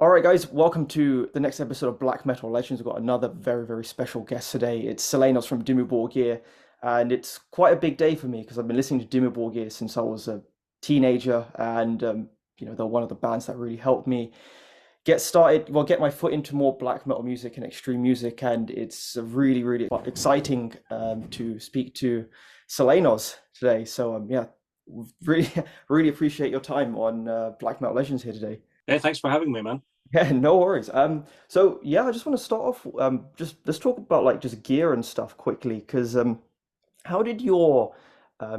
All right, guys, welcome to the next episode of Black Metal Legends. We've got another very, very special guest today. It's Silenoz from Dimmu Borgir, and it's quite a big day for me because I've been listening to Dimmu Borgir since I was a teenager, and they're one of the bands that really helped me get started, well, get my foot into more black metal music and extreme music, and it's really, really exciting to speak to Silenoz today. So, yeah, really, really appreciate your time on Black Metal Legends here today. Hey, thanks for having me, man. Yeah, no worries. So yeah, I just want to start off. Just let's talk about like just gear and stuff quickly, because how did your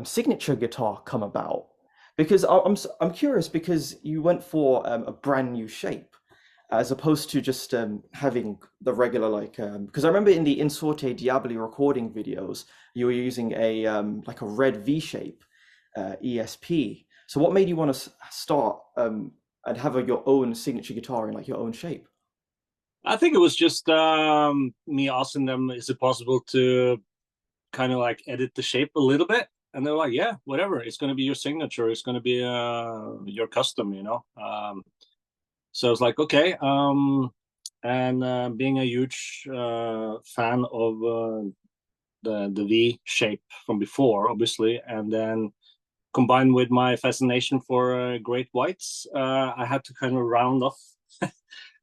signature guitar come about? Because I'm curious because you went for a brand new shape as opposed to just having the regular like because I remember in the In Sorte Diaboli recording videos you were using a like a red V shape ESP. So what made you want to start and have your own signature guitar in like your own shape? I think it was just me asking them, is it possible to kind of like edit the shape a little bit? And they're like, yeah, whatever. It's going to be your signature. It's going to be your custom. So it's like, okay. And being a huge fan of the V shape from before, obviously, and then combined with my fascination for great whites, I had to kind of round off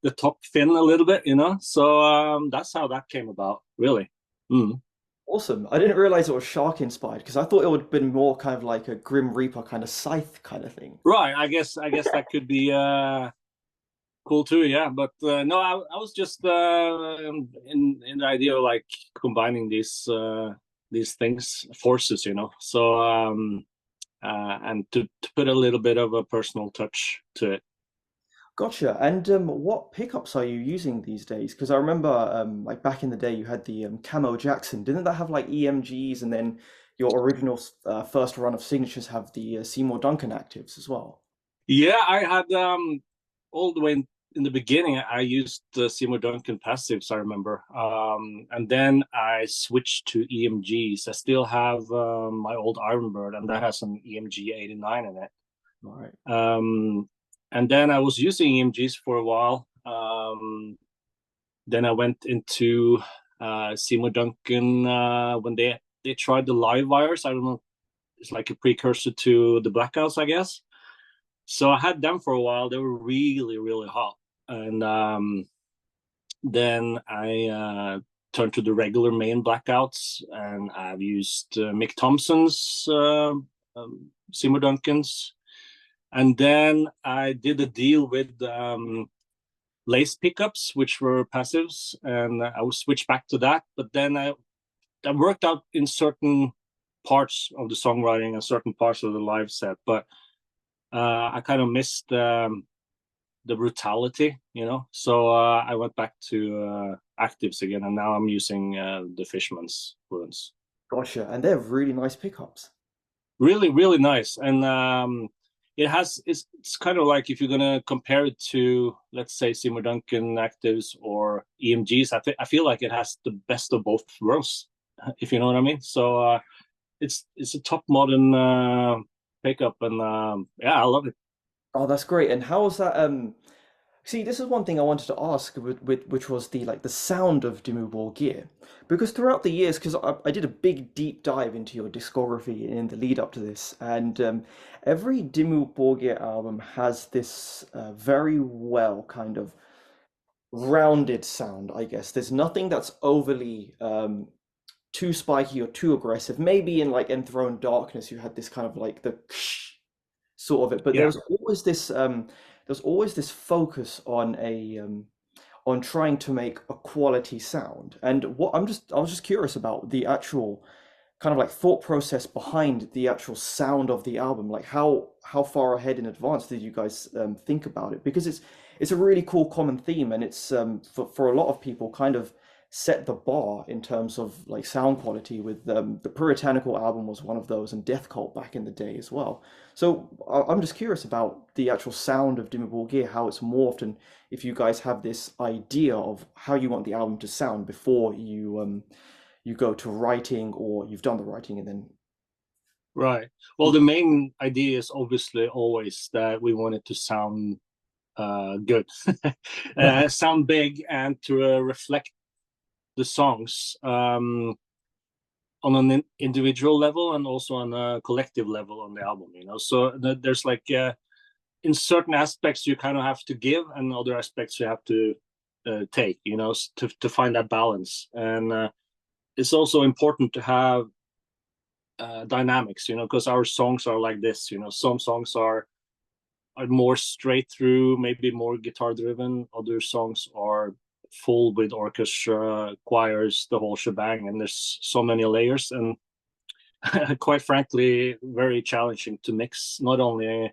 the top fin a little bit. So that's how that came about, really. Mm. Awesome. I didn't realize it was shark inspired because I thought it would have been more kind of like a Grim Reaper kind of scythe kind of thing. Right. I guess that could be cool too. Yeah. But no, I was just in the idea of like combining these things forces. So and to put a little bit of a personal touch to it. Gotcha. And what pickups are you using these days? Because I remember like back in the day you had the Camo Jackson. Didn't that have like EMGs and then your original first run of signatures have the Seymour Duncan actives as well? Yeah, I had all the way in the beginning. I used the Seymour Duncan passives, I remember, and then I switched to EMGs. I still have my old Ironbird, and that has an EMG 89 in it. All right. And then I was using EMGs for a while. Then I went into Seymour Duncan when they tried the live wires. I don't know, it's like a precursor to the blackouts, I guess. So I had them for a while. They were really, really hot. And then I turned to the regular main blackouts, and I've used Mick Thompson's Seymour Duncans. And then I did a deal with lace pickups, which were passives, and I will switch back to that. But then that worked out in certain parts of the songwriting and certain parts of the live set. But I kind of missed the brutality. So I went back to actives again, and now I'm using the Fishman's ruins. Gotcha. And they're really nice pickups. Really, really nice, and it's kind of like if you're gonna compare it to, let's say, Seymour Duncan actives or EMGs. I feel like it has the best of both worlds, if you know what I mean. So it's a top modern pickup, and yeah, I love it. Oh, that's great. And how was that? See, this is one thing I wanted to ask, with which was the like the sound of Dimmu Borgir, because throughout the years, because I did a big deep dive into your discography in the lead up to this, and every Dimmu Borgir album has this very well kind of rounded sound, I guess. There's nothing that's overly too spiky or too aggressive. Maybe in like Enthroned Darkness, you had this kind of like the sort of it, but Yeah. there's always this focus on trying to make a quality sound. And what I was just curious about the actual kind of like thought process behind the actual sound of the album. Like how far ahead in advance did you guys think about it? Because it's a really cool common theme, and it's for a lot of people kind of set the bar in terms of like sound quality. With the Puritanical album was one of those, and Death Cult back in the day as well. So I'm just curious about the actual sound of Dimmu Borgir, how it's morphed, and if you guys have this idea of how you want the album to sound before you go to writing, or you've done the writing and then. Right. Well, the main idea is obviously always that we want it to sound good. Sound big and to reflect the songs on an individual level and also on a collective level on the album. So there's like in certain aspects you kind of have to give, and other aspects you have to take. To find that balance. And it's also important to have dynamics. Because our songs are like this. Some songs are more straight through, maybe more guitar driven. Other songs are full with orchestra, choirs, the whole shebang, and there's so many layers, and quite frankly, very challenging to mix, not only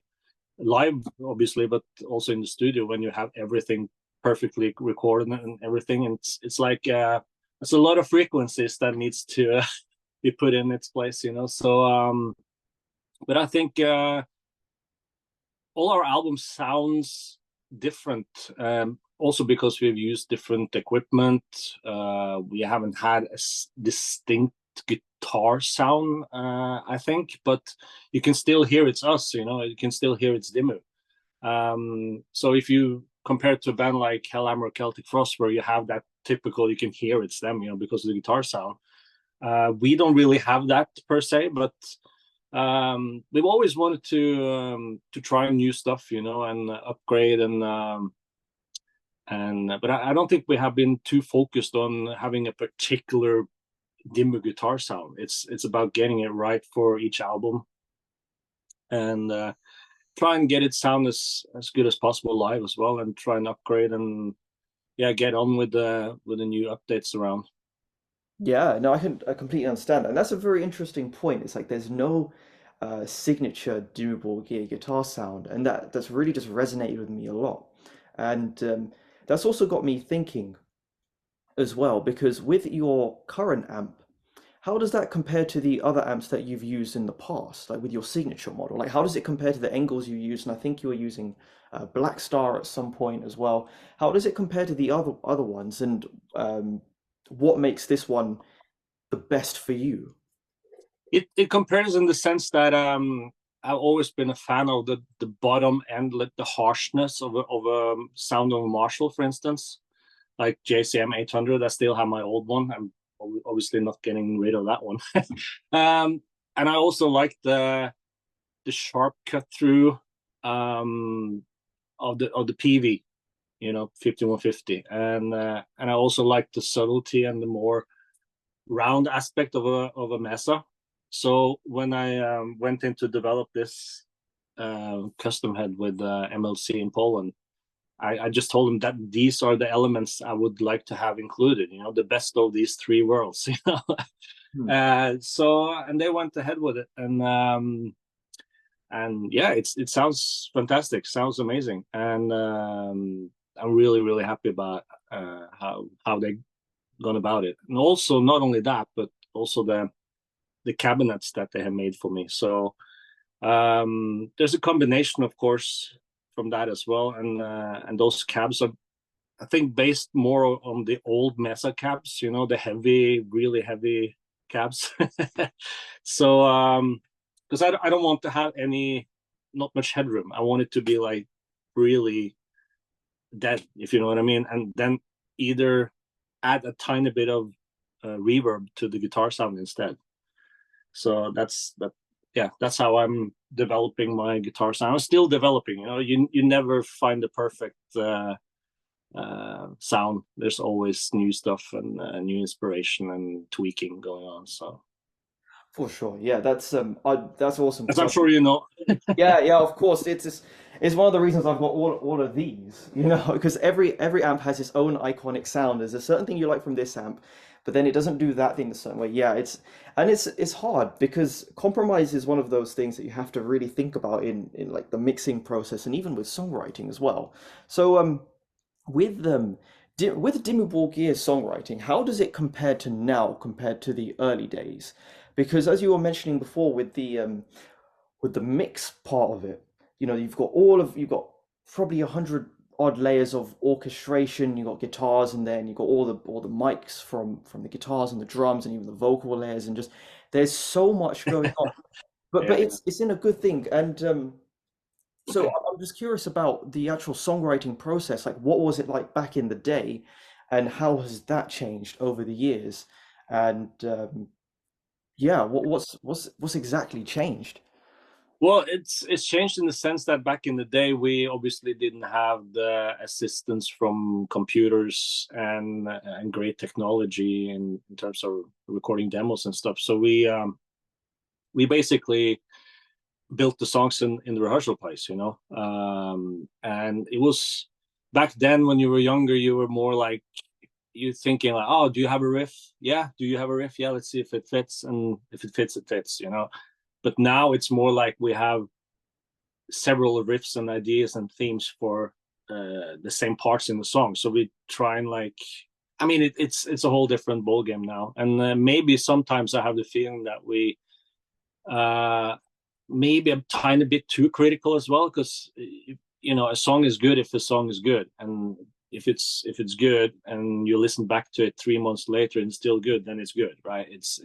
live, obviously, but also in the studio when you have everything perfectly recorded and everything. And it's like it's a lot of frequencies that needs to be put in its place. So, but I think all our albums sounds different, also because we've used different equipment. We haven't had a distinct guitar sound, I think, but you can still hear it's us. You can still hear it's Dimmu. So if you compare it to a band like Hellhammer or Celtic Frost, where you have that typical, you can hear it's them, because of the guitar sound. We don't really have that per se, but we've always wanted to try new stuff, and upgrade, and but I don't think we have been too focused on having a particular Dimmu guitar sound. It's about getting it right for each album, and try and get it sound as good as possible live as well, and try and upgrade and get on with the new updates around. Yeah, no, I completely understand that. And that's a very interesting point. It's like there's no signature Dimmu Borgir guitar sound, and that's really just resonated with me a lot. And that's also got me thinking as well, because with your current amp, how does that compare to the other amps that you've used in the past, like with your signature model? Like, how does it compare to the Engels you used? And I think you were using Black Star at some point as well. How does it compare to the other ones? And what makes this one the best for you? It compares in the sense that I've always been a fan of the bottom end, like the harshness of a sound of a Marshall, for instance, like JCM 800. I still have my old one. I'm obviously not getting rid of that one. And I also like the sharp cut through of the PV, 5150, and I also like the subtlety and the more round aspect of a Mesa. So when I went in to develop this custom head with MLC in Poland, I just told them that these are the elements I would like to have included, the best of these three worlds. Hmm. So, and they went ahead with it, and yeah, it sounds fantastic, sounds amazing, and I'm really really happy about how they gone about it, and also not only that, but also the cabinets that they have made for me. So there's a combination, of course, from that as well, and those cabs are, I think, based more on the old Mesa cabs, the heavy, really heavy cabs. So because I don't want to have not much headroom. I want it to be like really dead, if you know what I mean, and then either add a tiny bit of reverb to the guitar sound instead. So that's how I'm developing my guitar sound. I'm still developing. You never find the perfect sound. There's always new stuff and new inspiration and tweaking going on. So For sure, yeah, that's awesome as because I'm I've sure you know. yeah, yeah, of course. It's one of the reasons I've got all of these, because every amp has its own iconic sound. There's a certain thing you like from this amp, but then it doesn't do that thing the certain way. Yeah, it's hard because compromise is one of those things that you have to really think about in like the mixing process and even with songwriting as well. So with with Dimmu Borgir's songwriting, how does it compare to now compared to the early days? Because as you were mentioning before with the mix part of it, you've got probably 100 odd layers of orchestration. You've got guitars in there, and you've got all the mics from the guitars and the drums, and even the vocal layers, and just there's so much going on. But Yeah, it's in a good thing, and So I'm just curious about the actual songwriting process. Like, what was it like back in the day, and how has that changed over the years? And yeah, what's exactly changed? Well, it's changed in the sense that back in the day we obviously didn't have the assistance from computers and great technology in terms of recording demos and stuff. So we basically built the songs in the rehearsal place, you know. And it was back then when you were younger, you were more like you thinking like, oh, do you have a riff? Yeah, do you have a riff? Yeah, let's see if it fits, and if it fits, it fits, you know. But now it's more like we have several riffs and ideas and themes for the same parts in the song. So we try and like, I mean, it's a whole different ball game now. And maybe sometimes I have the feeling that we uh, maybe a tiny bit too critical as well, because you know a song is good if a song is good, and if it's good and you listen back to it 3 months later and it's still good, then it's good, right? It's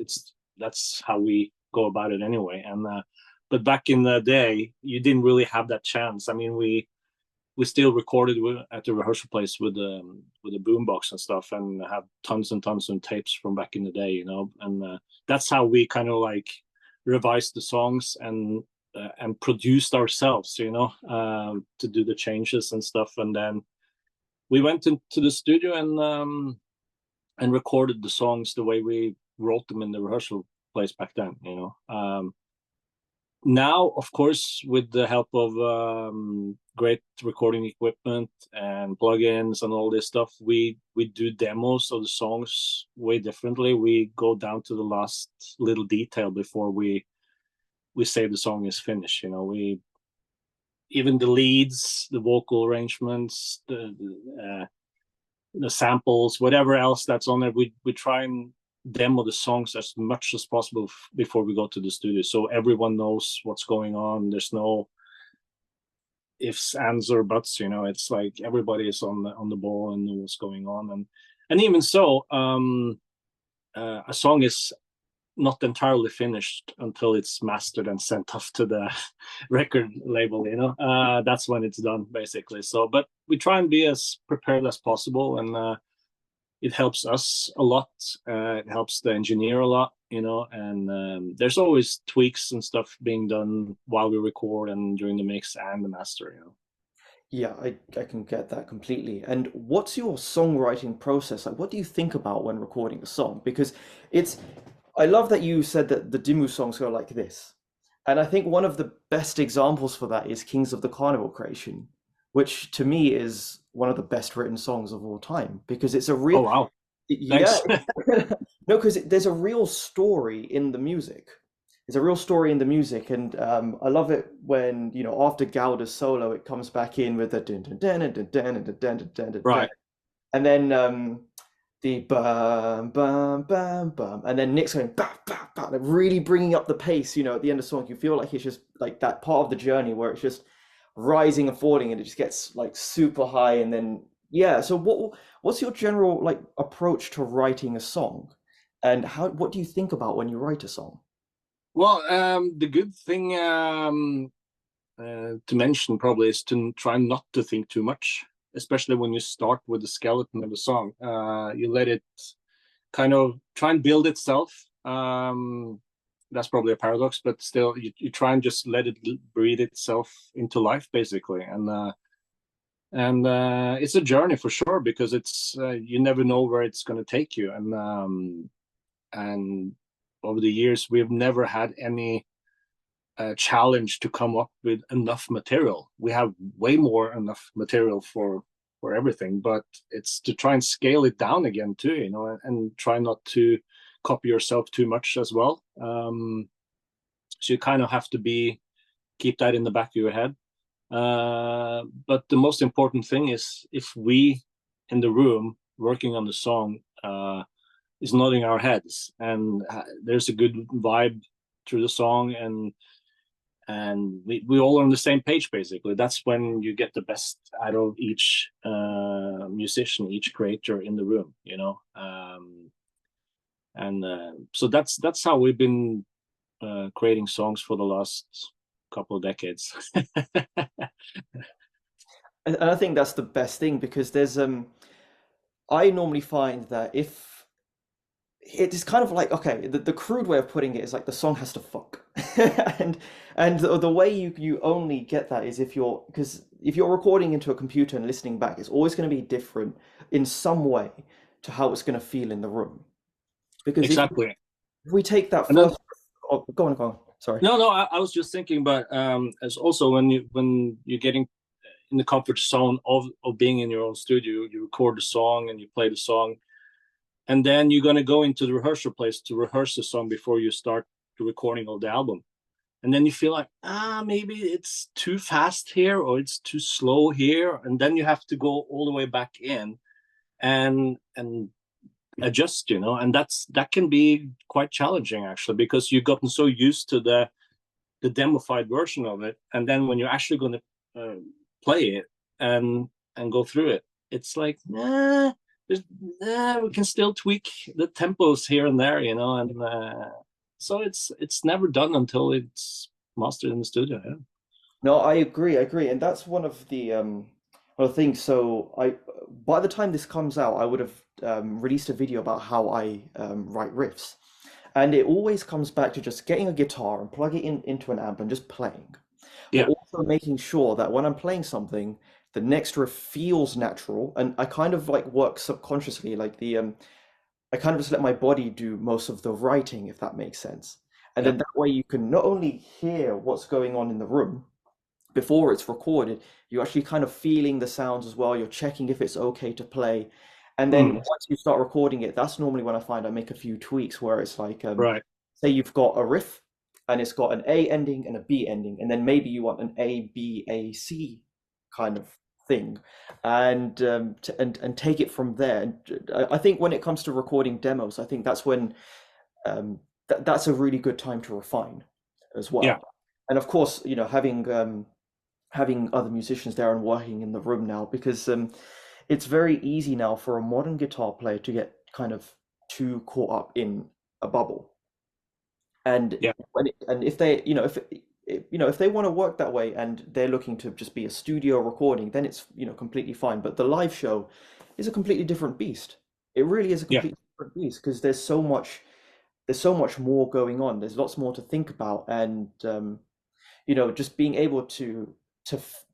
that's how we go about it anyway. And but back in the day, you didn't really have that chance. I mean, we still recorded at the rehearsal place with a boombox and stuff, and have tons and tons of tapes from back in the day, you know. And that's how we kind of like revised the songs and produced ourselves, you know, to do the changes and stuff. And then we went into the studio and recorded the songs the way we wrote them in the rehearsal place back then, you know. Now, of course, with the help of great recording equipment and plugins and all this stuff, we do demos of the songs way differently. We go down to the last little detail before we say the song is finished. You know, we even the leads, the vocal arrangements, the samples, whatever else that's on there, we try and demo the songs as much as possible before we go to the studio, so everyone knows what's going on. There's no ifs, ands, or buts. You know, it's like everybody is on the ball and knows what's going on. And even so, a song is not entirely finished until it's mastered and sent off to the record label, you know. That's when it's done, basically. So but we try and be as prepared as possible, and it helps us a lot. It helps the engineer a lot, you know. And there's always tweaks and stuff being done while we record and during the mix and the master, you know. Yeah, I can get that completely. And what's your songwriting process? Like, what do you think about when recording a song? Because it's, I love that you said that the Dimmu songs go like this. And I think one of the best examples for that is Kings of the Carnival Creation, which to me is one of the best written songs of all time because it's a Oh real, wow, yeah, thanks. no, because there's a real story in the music. There's a real story in the music, and I love it when after Gauda's solo, it comes back in with the dun dun dun dun dun dun dun dun dun dun dun, Right, and then the bum bum bum bum, and then Nick's going bam bam bam, like really bringing up the pace. At the end of the song, you feel like it's just like that part of the journey where it's just rising and falling, and it just gets like super high, and then yeah. So what's your general like approach to writing a song, and what do you think about when you write a song? well, the good thing to mention probably is to try not to think too much, especially when you start with the skeleton of the song. You let it kind of try and build itself. That's probably a paradox, but still, you try and just let it breathe itself into life, basically. And it's a journey for sure, because it's you never know where it's going to take you. And over the years, we've never had any challenge to come up with enough material. We have way more enough material for everything, but it's to try and scale it down again too, you know, and try not to copy yourself too much as well. So you kind of have to keep that in the back of your head. But the most important thing is if we in the room working on the song is nodding our heads, and there's a good vibe through the song, and we all are on the same page, basically. That's when you get the best out of each musician, each creator in the room, you know. And so that's how we've been creating songs for the last couple of decades. And I think that's the best thing because there's I normally find that if it is kind of like okay, the crude way of putting it is like the song has to fuck, and the way you only get that is if you're because if you're recording into a computer and listening back, it's always going to be different in some way to how it's going to feel in the room. Because Exactly. if we take that And then first, oh, go on, sorry. no, I was just thinking, but as also when you're getting in the comfort zone of being in your own studio, you record the song and you play the song, and then you're gonna go into the rehearsal place to rehearse the song before you start the recording of the album. And then you feel like maybe it's too fast here or it's too slow here, and then you have to go all the way back in and adjust, and that can be quite challenging actually, because you've gotten so used to the demofied version of it, and then when you're actually going to play it and go through it, it's like we can still tweak the tempos here and there, and so it's never done until it's mastered in the studio. Yeah. No, I agree, and that's one of the things. So I, by the time this comes out, I would have released a video about how I write riffs, and it always comes back to just getting a guitar and plug it into an amp and just playing, but Yeah. also making sure that when I'm playing something, the next riff feels natural, and I kind of like work subconsciously, like I kind of just let my body do most of the writing, if that makes sense. And Yeah. then that way you can not only hear what's going on in the room before it's recorded, you're actually kind of feeling the sounds as well. You're checking if it's okay to play. And then Mm, once you start recording it, that's normally when I find I make a few tweaks where it's like, right. say you've got a riff and it's got an A ending and a B ending, and then maybe you want an A, B, A, C kind of thing, and and take it from there. And I think when it comes to recording demos, I think that's when that's a really good time to refine as Yeah. well. And of course, having other musicians there and working in the room now because it's very easy now for a modern guitar player to get kind of too caught up in a bubble. And Yeah. and if they, if they want to work that way and they're looking to just be a studio recording, then it's, completely fine. But the live show is a completely different beast. It really is a Yeah. completely different beast because there's so much more going on. There's lots more to think about, and just being able to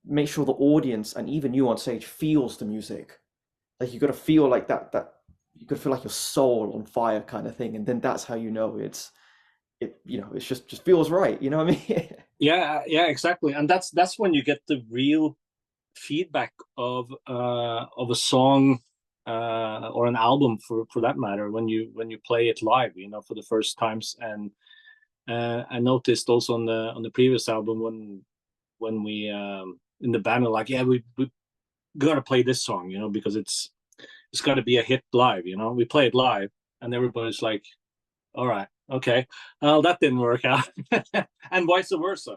make sure the audience and even you on stage feels the music. Like you got to feel like that you got to feel like your soul on fire kind of thing, and then that's how it's just feels right. You know what I mean? Yeah, exactly. And that's when you get the real feedback of a song or an album for that matter, when you play it live, for the first times. And I noticed also on the previous album when we in the band are like, yeah, we gotta play this song, because it's got to be a hit live. We play it live, and everybody's like, all right, okay, well, that didn't work out. And vice versa,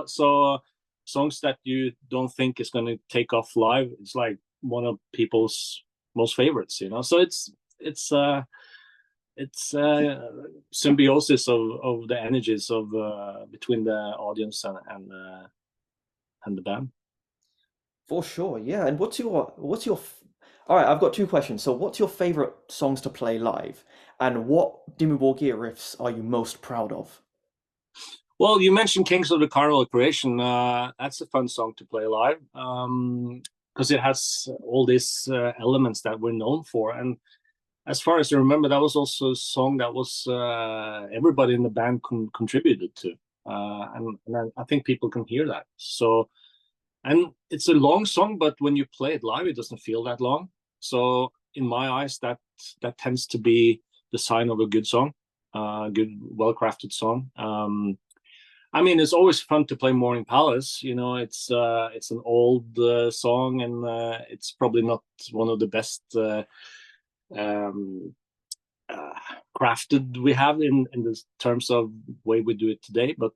so songs that you don't think is going to take off live, it's like one of people's most favorites, so it's symbiosis of the energies of between the audience and the band. For sure, yeah. And all right, I've got two questions. So what's your favorite songs to play live? And what Dimmu Borgir riffs are you most proud of? Well, you mentioned Kings of the Carnival Creation. That's a fun song to play live, because it has all these elements that we're known for. And as far as I remember, that was also a song that was everybody in the band contributed to. And I think people can hear that. So, and it's a long song, but when you play it live, it doesn't feel that long. So in my eyes, that tends to be the sign of a good song, good, well-crafted song. I mean, it's always fun to play Morning Palace. It's an old song, and it's probably not one of the best um, uh, crafted we have in the terms of way we do it today. But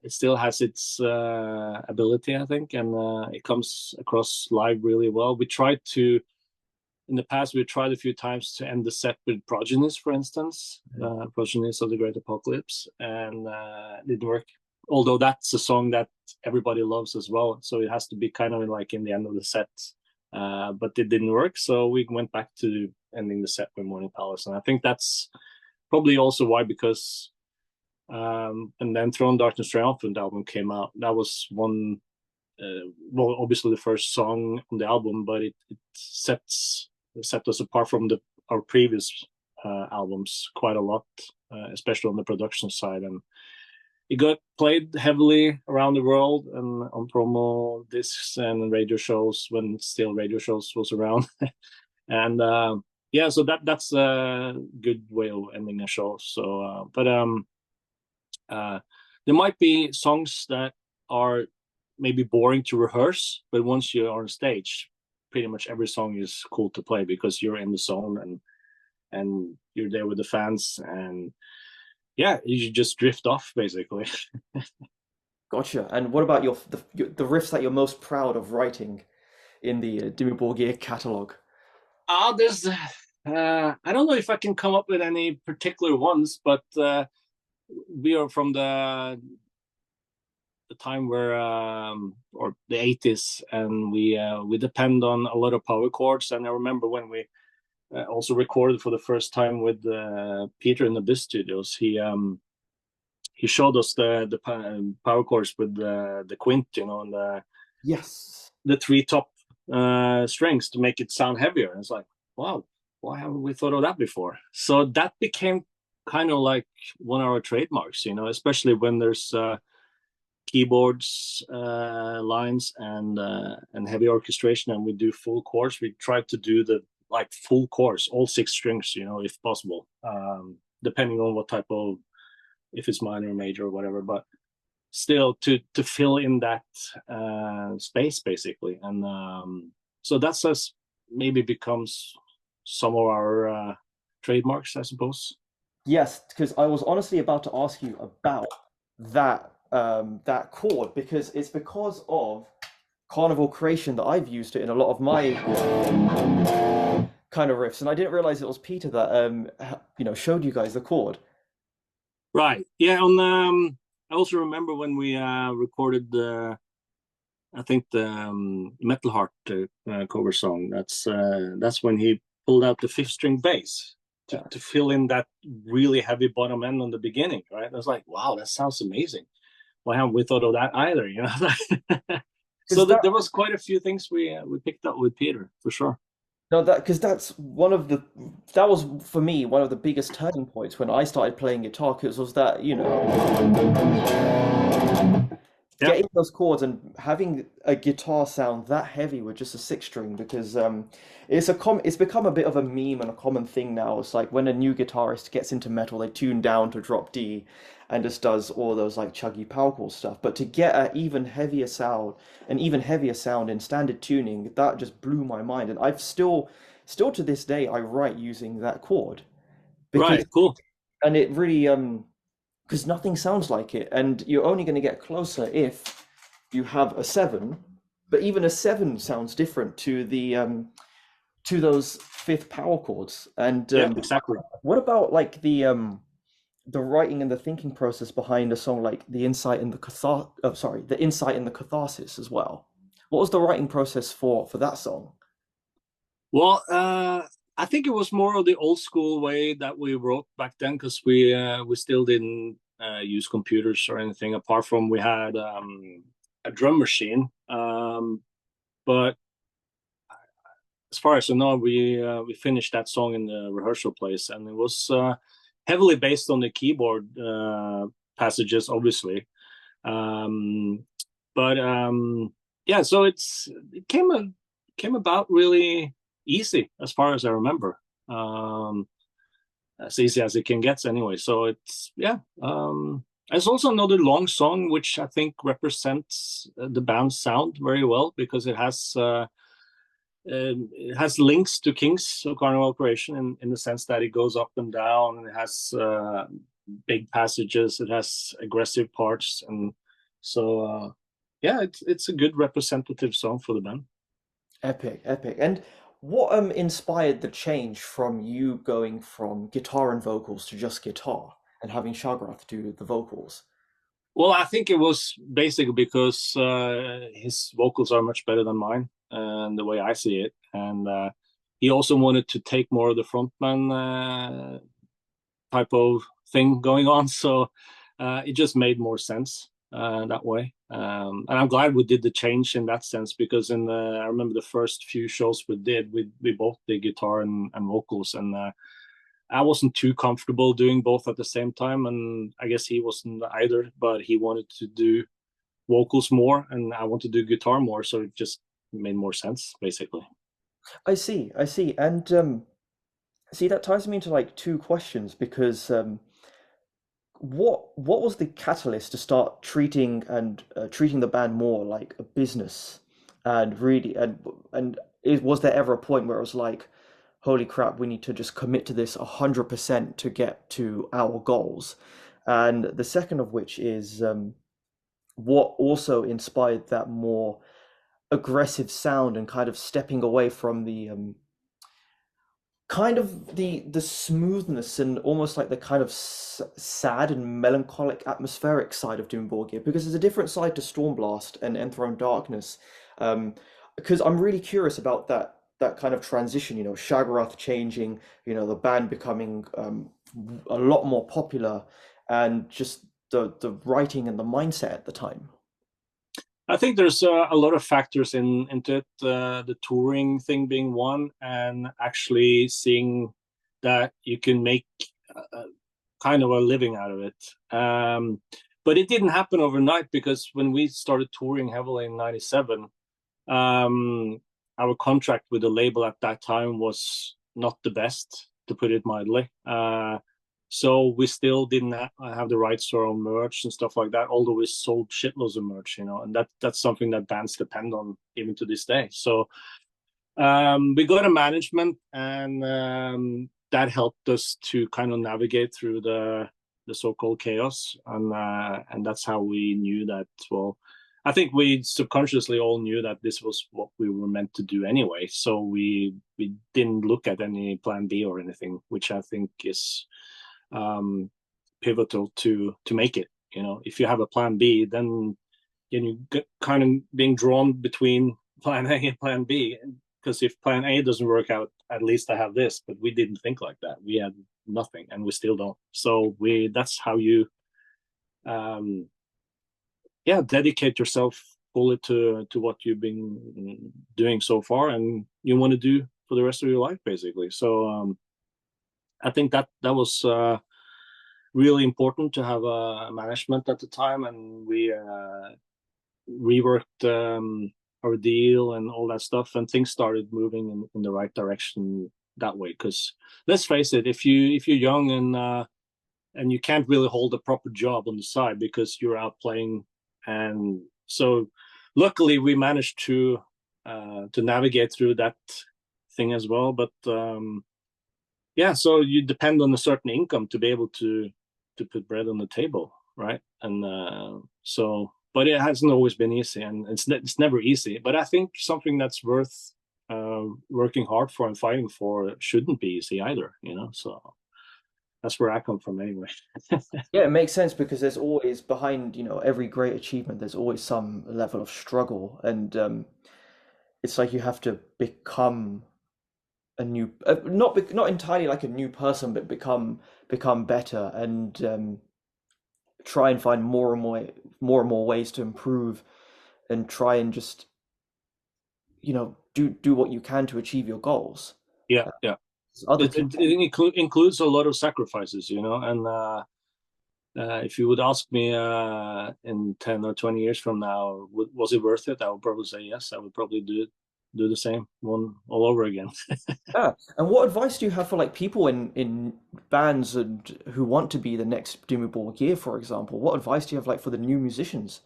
it still has its ability, I think, and it comes across live really well. In the past, we tried a few times to end the set with Progenies, for instance, Progenies of the Great Apocalypse, and it didn't work although that's a song that everybody loves as well, so it has to be kind of like in the end of the set. But it didn't work, so we went back to ending the set with Morning Palace, and I think that's probably also why, because and then Throne Darkness Triumphant album came out. That was one, well, obviously the first song on the album, but it set us apart from our previous albums quite a lot, especially on the production side. And it got played heavily around the world and on promo discs and radio shows when still radio shows was around. And yeah, so that's a good way of ending a show. So, uh, there might be songs that are maybe boring to rehearse, but once you're on stage, pretty much every song is cool to play because you're in the zone and you're there with the fans, and yeah, you just drift off basically. Gotcha. And what about the riffs that you're most proud of writing in the Dimmu Borgir catalog? There's I don't know if I can come up with any particular ones, but we are from the time where or the 80s, and we depend on a lot of power chords. And I remember when we also recorded for the first time with Peter in the Biz Studios. He showed us the power chords with the quint, and Yes. the three top strings to make it sound heavier. And it's like, wow, why haven't we thought of that before? So that became kind of like one of our trademarks, especially when there's keyboards, lines, and heavy orchestration, and we do full chords. We try to do the like full chords, all six strings, if possible, depending on what type of, if it's minor or major or whatever, but still to fill in that space basically. And so that's us maybe becomes some of our trademarks, I suppose. Yes, because I was honestly about to ask you about that chord because it's because of Carnival Creation that I've used it in a lot of my kind of riffs, and I didn't realize it was Peter that showed you guys the chord. Right. Yeah. On I also remember when we recorded the, I think the Metal Heart cover song. That's when he pulled out the fifth string bass Yeah. to fill in that really heavy bottom end on the beginning. Right. I was like, wow, that sounds amazing. Why haven't we thought of that either? So Because that there was quite a few things we picked up with Peter for sure. no that because that's one of the that was for me one of the biggest turning points when I started playing guitar because was that Yeah. getting those chords and having a guitar sound that heavy with just a six string because it's become a bit of a meme and a common thing now. It's like when a new guitarist gets into metal, they tune down to drop D and just does all those like chuggy power chord stuff. But to get an even heavier sound in standard tuning, that just blew my mind. And I've still to this day I write using that chord because Right. Cool. and it really because nothing sounds like it, and you're only going to get closer if you have a seven. But even a seven sounds different to those fifth power chords. And Yeah. Exactly. what about like the writing and the thinking process behind a song like the insight and the insight and the catharsis as well? What was the writing process for that song? Well, I think it was more of the old school way that we wrote back then because we still didn't use computers or anything apart from we had a drum machine. But as far as I know, we finished that song in the rehearsal place, and it was heavily based on the keyboard passages, obviously. Um, but yeah, so it came about really easy as far as I remember. As easy as it can get anyway. So it's yeah. There's also another long song which I think represents the band's sound very well because it has links to Kings of Carnival Operation in the sense that it goes up and down, and it has big passages, it has aggressive parts, and so yeah, it's a good representative song for the band. Epic, epic. And what inspired the change from you going from guitar and vocals to just guitar and having Shagrath do the vocals? Well, I think it was basically because his vocals are much better than mine, and the way I see it, and he also wanted to take more of the frontman type of thing going on, so it just made more sense that way. And I'm glad we did the change in that sense because I remember the first few shows we did, we both did guitar and vocals, and I wasn't too comfortable doing both at the same time, and I guess he wasn't either. But he wanted to do vocals more, and I want to do guitar more, so it just made more sense, basically. I see, and see that ties me into like two questions because what was the catalyst to start treating the band more like a business and really and was there ever a point where it was like, holy crap, we need to just commit to this 100% to get to our goals? And the second of which is what also inspired that more aggressive sound and kind of stepping away from the kind of the smoothness and almost like the kind of sad and melancholic atmospheric side of Dimmu Borgir, because there's a different side to Stormblast and Enthroned Darkness. Um, because I'm really curious about that kind of transition, Shagarath changing, the band becoming a lot more popular, and just the writing and the mindset at the time. I think there's a lot of factors into it. The touring thing being one, and actually seeing that you can make kind of a living out of it. But it didn't happen overnight because when we started touring heavily in '97, our contract with the label at that time was not the best, to put it mildly. So we still didn't have the rights to our own merch and stuff like that, although we sold shitloads of merch, and that's something that bands depend on even to this day. So we got a management, and that helped us to kind of navigate through the so-called chaos, and that's how we knew that. Well, I think we subconsciously all knew that this was what we were meant to do anyway. So we didn't look at any plan B or anything, which I think is um, pivotal to make it. If you have a plan B, then you get kind of being drawn between plan A and plan B. Because if plan A doesn't work out, at least I have this. But we didn't think like that. We had nothing, and we still don't. So that's how you um, yeah, dedicate yourself fully to what you've been doing so far, and you want to do for the rest of your life, basically. So I think that was really important to have a management at the time, and we reworked our deal and all that stuff, and things started moving in the right direction that way. Because let's face it, if you're young and you can't really hold a proper job on the side because you're out playing, and so luckily we managed to navigate through that thing as well. But yeah, so you depend on a certain income to be able to put bread on the table, right? And so, but it hasn't always been easy, and it's never easy. But I think something that's worth working hard for and fighting for shouldn't be easy either. So that's where I come from anyway. Yeah, it makes sense because there's always behind, every great achievement, there's always some level of struggle, and it's like you have to become a new, not entirely like a new person, but become better and try and find more and more ways to improve and try and just, do what you can to achieve your goals. Yeah, yeah. Other It people, includes a lot of sacrifices, and if you would ask me in 10 or 20 years from now, was it worth it? I would probably say yes. I would probably do the same one all over again. yeah. And what advice do you have for like people in bands and who want to be the next Dimmu Borgir, for example? What advice do you have like for the new musicians?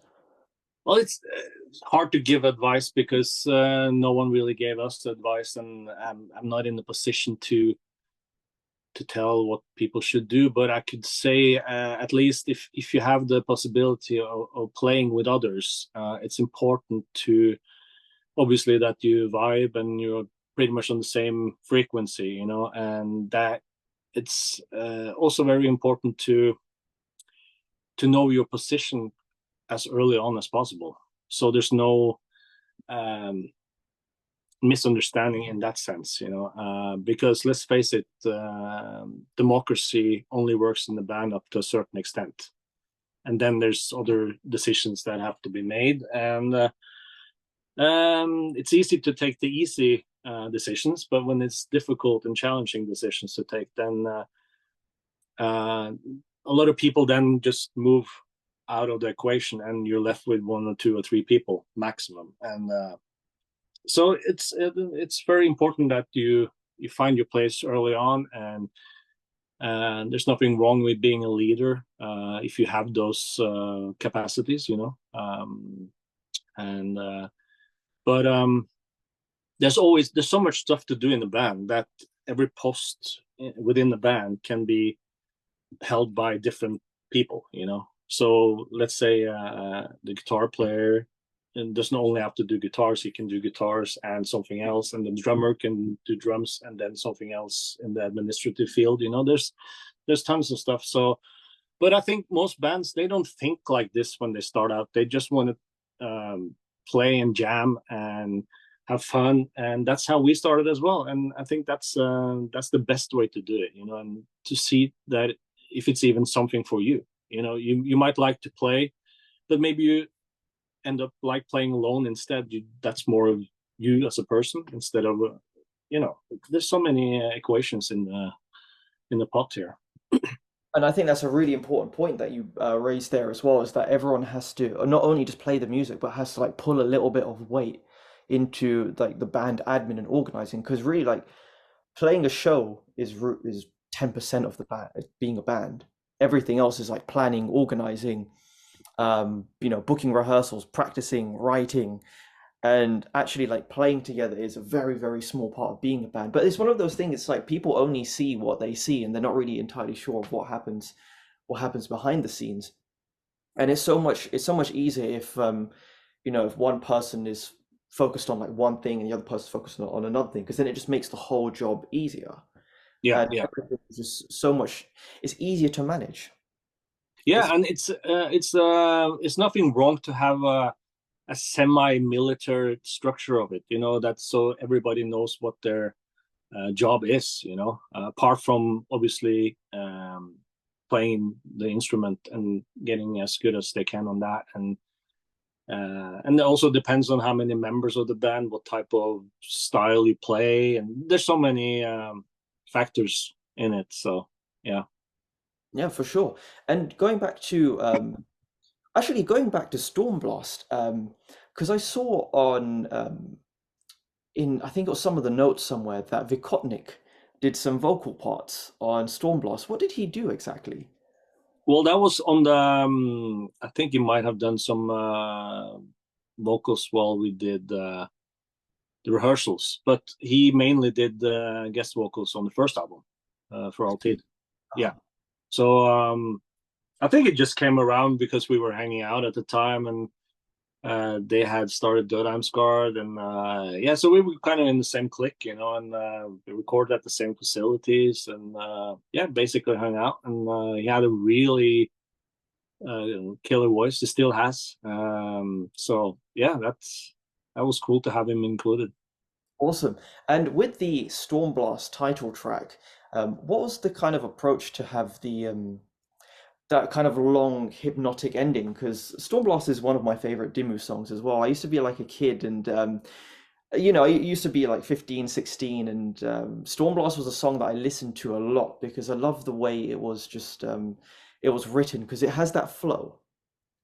Well, it's hard to give advice because no one really gave us advice, and I'm not in the position to tell what people should do. But I could say, at least if you have the possibility of playing with others, it's important to obviously that you vibe and you're pretty much on the same frequency, and that it's also very important to know your position as early on as possible, so there's no misunderstanding in that sense, because let's face it, democracy only works in the band up to a certain extent, and then there's other decisions that have to be made, and it's easy to take the easy decisions, but when it's difficult and challenging decisions to take, then a lot of people then just move out of the equation, and you're left with one or two or three people maximum. And so it's very important that you find your place early on, and there's nothing wrong with being a leader if you have those capacities, but there's so much stuff to do in the band that every post within the band can be held by different people, So let's say the guitar player and doesn't only have to do guitars, he can do guitars and something else, and the drummer can do drums and then something else in the administrative field. There's tons of stuff. So, but I think most bands, they don't think like this when they start out. They just want to play and jam and have fun, and that's how we started as well. And I think that's the best way to do it, and to see that if it's even something for you. You might like to play, but maybe you end up like playing alone instead. That's more of you as a person instead of there's so many equations in the pot here. And I think that's a really important point that you raised there as well, is that everyone has to not only just play the music, but has to like pull a little bit of weight into like the band admin and organizing. Because really, like playing a show is 10% of the band, being a band. Everything else is like planning, organizing, booking rehearsals, practicing, writing, and actually like playing together is a very, very small part of being a band. But it's one of those things, it's like people only see what they see, and they're not really entirely sure of what happens behind the scenes. And it's so much easier if if one person is focused on like one thing and the other person's focused on another thing, because then it just makes the whole job easier. Yeah, And yeah, everything is just so much, it's easier to manage. yeah. It's And it's nothing wrong to have a semi-military structure of it, that's so everybody knows what their job is, apart from obviously playing the instrument and getting as good as they can on that. And it also depends on how many members of the band, what type of style you play, and there's so many factors in it. So yeah. Yeah, for sure. And going back to Stormblast, because I saw on in I think it was some of the notes somewhere that Vikotnik did some vocal parts on Stormblast. What did he do exactly? Well, that was on the I think he might have done some vocals while we did the rehearsals, but he mainly did guest vocals on the first album for Altid. Yeah. Ah, So I think it just came around because we were hanging out at the time, and they had started Dødheimsgard, and yeah, so we were kind of in the same clique, and we recorded at the same facilities, and yeah, basically hung out. And he had a really killer voice. He still has. So yeah, that was cool to have him included. awesome. And with the Stormblast title track, what was the kind of approach to have the that kind of long hypnotic ending? Because Stormblast is one of my favorite Dimmu songs as well. I used to be like a kid, and I used to be like 15, 16, and Stormblast was a song that I listened to a lot because I love the way it was written, because it has that flow.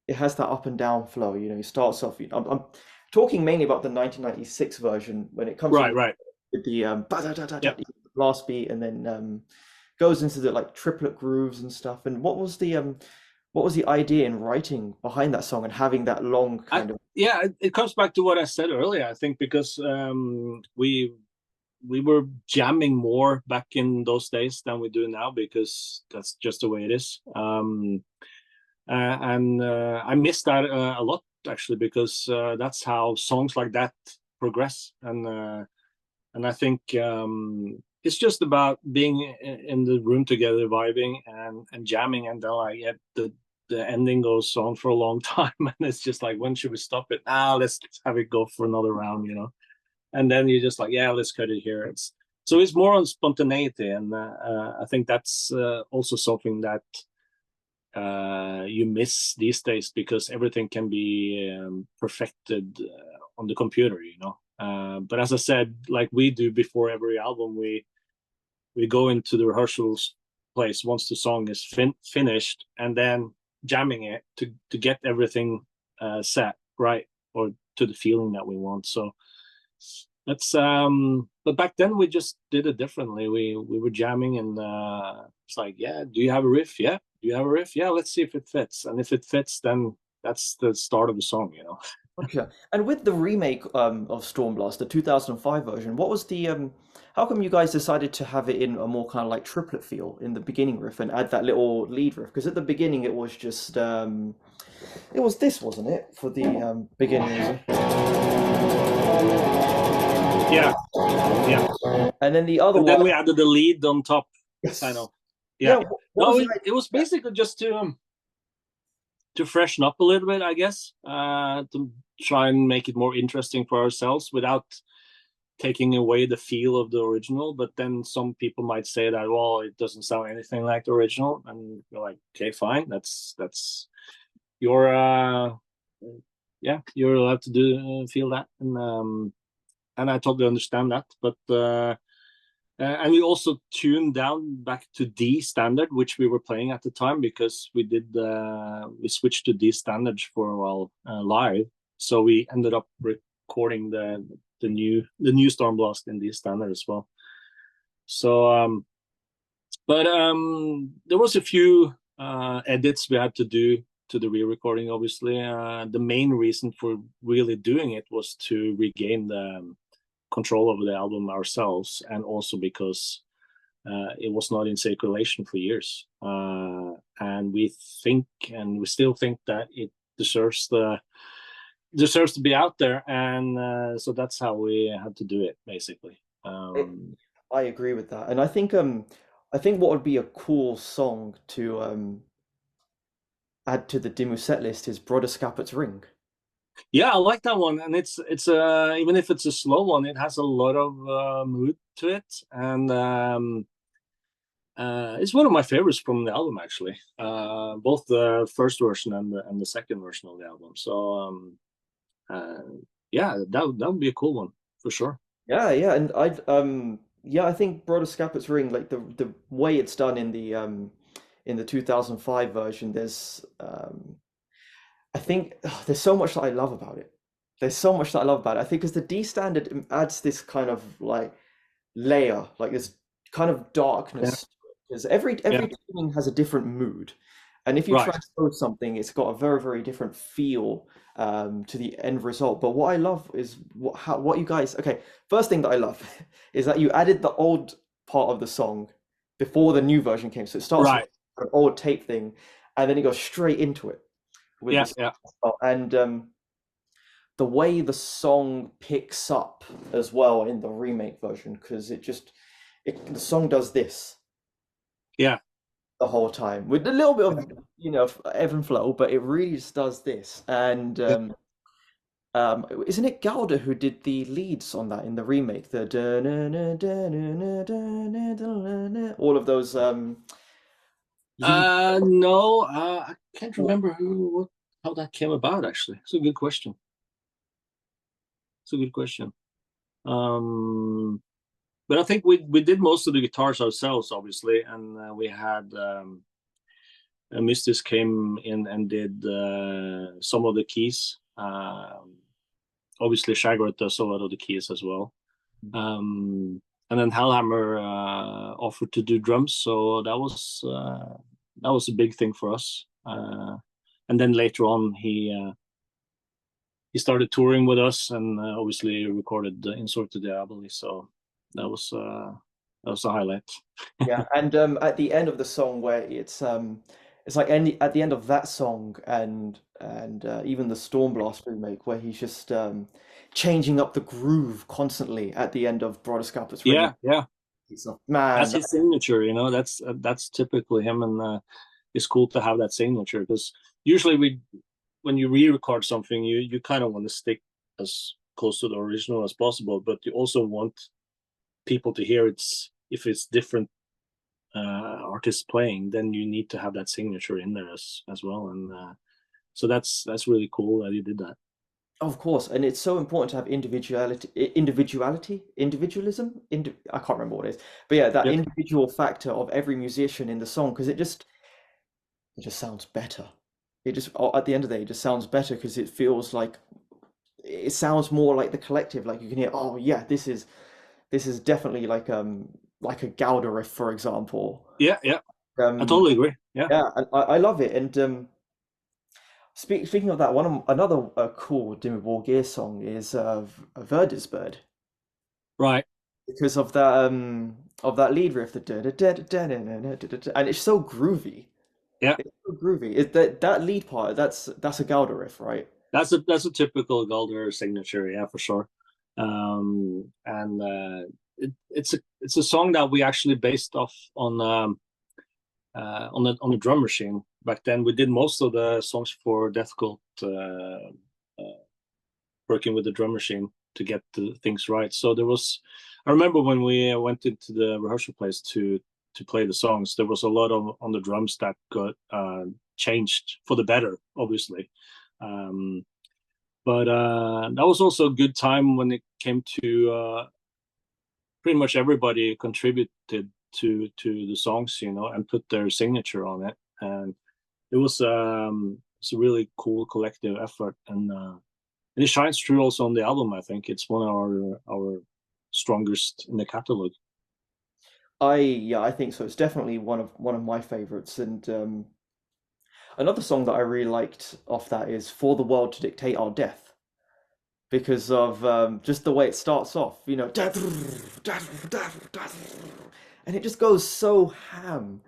It has that up and down flow. It starts off. I'm talking mainly about the 1996 version when it comes Right, in right. with the ba-da-da-da-da, Yep. blast beat, and then goes into the like triplet grooves and stuff. And what was the idea in writing behind that song and having that long I kind of Yeah, it comes back to what I said earlier. I think because we were jamming more back in those days than we do now, because that's just the way it is. And I miss that a lot, actually, because that's how songs like that progress. And I think it's just about being in the room together, vibing and jamming, and then like, yeah, the the ending goes on for a long time, and it's just like, when should we stop it? Ah, let's have it go for another round, you know. And then you're just like, yeah, let's cut it here. It's more on spontaneity, and I think that's also something that you miss these days, because everything can be perfected on the computer, you know. But as I said, like we do before every album, we go into the rehearsals place once the song is finished, and then jamming it to get everything set right, or to the feeling that we want. So that's but back then we just did it differently. We were jamming, and it's like, yeah, do you have a riff? Yeah. Do you have a riff? Yeah, let's see if it fits. And if it fits, then that's the start of the song, you know. Okay. And with the remake of Stormblast, the 2005 version, what was the how come you guys decided to have it in a more kind of like triplet feel in the beginning riff and add that little lead riff? Because at the beginning it was just it was this, wasn't it, for the beginning music? Yeah, yeah. And then the other And then one, we added the lead on top, kind yes. of. Yeah, Yeah. what was No, the it was basically just to freshen up a little bit, I guess, to try and make it more interesting for ourselves without taking away the feel of the original. But then some people might say that, well, it doesn't sound anything like the original, and you're like, okay, fine, that's your yeah, you're allowed to do feel that, and I totally understand that. But and we also tuned down back to D standard, which we were playing at the time, because we switched to D standard for a while live. So we ended up recording the new Stormblast in D standard as well. So but there was a few edits we had to do to the re-recording. Obviously, the main reason for really doing it was to regain the control over the album ourselves, and also because it was not in circulation for years, and we still think that it deserves to be out there, and so that's how we had to do it, basically. I agree with that. And I think what would be a cool song to add to the Dimmu set list is Broderskapets Ring. Yeah, I like that one, and it's even if it's a slow one, it has a lot of mood to it, and it's one of my favorites from the album, actually. Both the first version and the second version of the album. So uh, yeah, that would be a cool one for sure. Yeah, yeah, and I think Broderskapets Ring, like the way it's done in the 2005 version, I think there's so much that I love about it. There's so much that I love about it. I think because the D standard adds this kind of like layer, like this kind of Yeah, darkness, because yeah, every tuning has a different mood, and if you right. transpose something, it's got a very different feel to the end result. But what I love is what you guys. Okay, first thing that I love is that you added the old part of the song before the new version came, so it starts with Right. an old tape thing, and then it goes straight into it with Yeah, this, yeah, and the way the song picks up as well in the remake version, because the song does this yeah. the whole time with a little bit of ebb and flow, but it really just does this. And Yeah. isn't it Gauda who did the leads on that in the remake? The all of those lead. No, I can't remember how that came about. Actually, it's a good question. It's a good question. Um, but I think we did most of the guitars ourselves, obviously, and we had Mystis came in and did some of the keys. Obviously, Shagrat does a lot of the keys as well. And then Hellhammer offered to do drums, so that was a big thing for us. And then later on, he started touring with us, and obviously recorded Insort to Diaboli. So that was a highlight. Yeah, and at the end of the song where it's like at the end of that song and even the Stormblast remake where he's just changing up the groove constantly at the end of Broderskapets Ring. Yeah, yeah. He's like, That's man, his signature, you know. That's typically him, and it's cool to have that signature, because usually when you re-record something, you kind of want to stick as close to the original as possible, but you also want people to hear if it's different artists playing, then you need to have that signature in there as well. And so that's really cool that you did that. Of course, and it's so important to have individualism. I can't remember what it is, but yeah, that Yeah, individual factor of every musician in the song because it just sounds better. It just at the end of the day, it just sounds better because it feels like it sounds more like the collective. Like you can hear, oh yeah, this is definitely like a Gouda riff, for example. yeah, I Um, totally agree. Yeah, yeah, and I love it. And speaking of that, another cool Dimmu Borgir song is Verdisbird right. because of that lead riff, and it's so groovy. Yeah, It's so groovy. That lead part, that's a Gouda riff, right? that's a typical Golder signature. Yeah, for sure. And it's a song that we actually based off on the drum machine. Back then, we did most of the songs for Death Cult working with the drum machine to get the things right. So I remember when we went into the rehearsal place to play the songs, there was a lot on the drums that got changed for the better, obviously. Um, but that was also a good time when it came to pretty much everybody contributed to the songs, and put their signature on it. And it's a really cool collective effort, and it shines through also on the album. I think it's one of our strongest in the catalog. Yeah, I think so. It's definitely one of my favorites. And another song that I really liked off that is "For the World to Dictate Our Death" because of just the way it starts off. And it just goes so ham.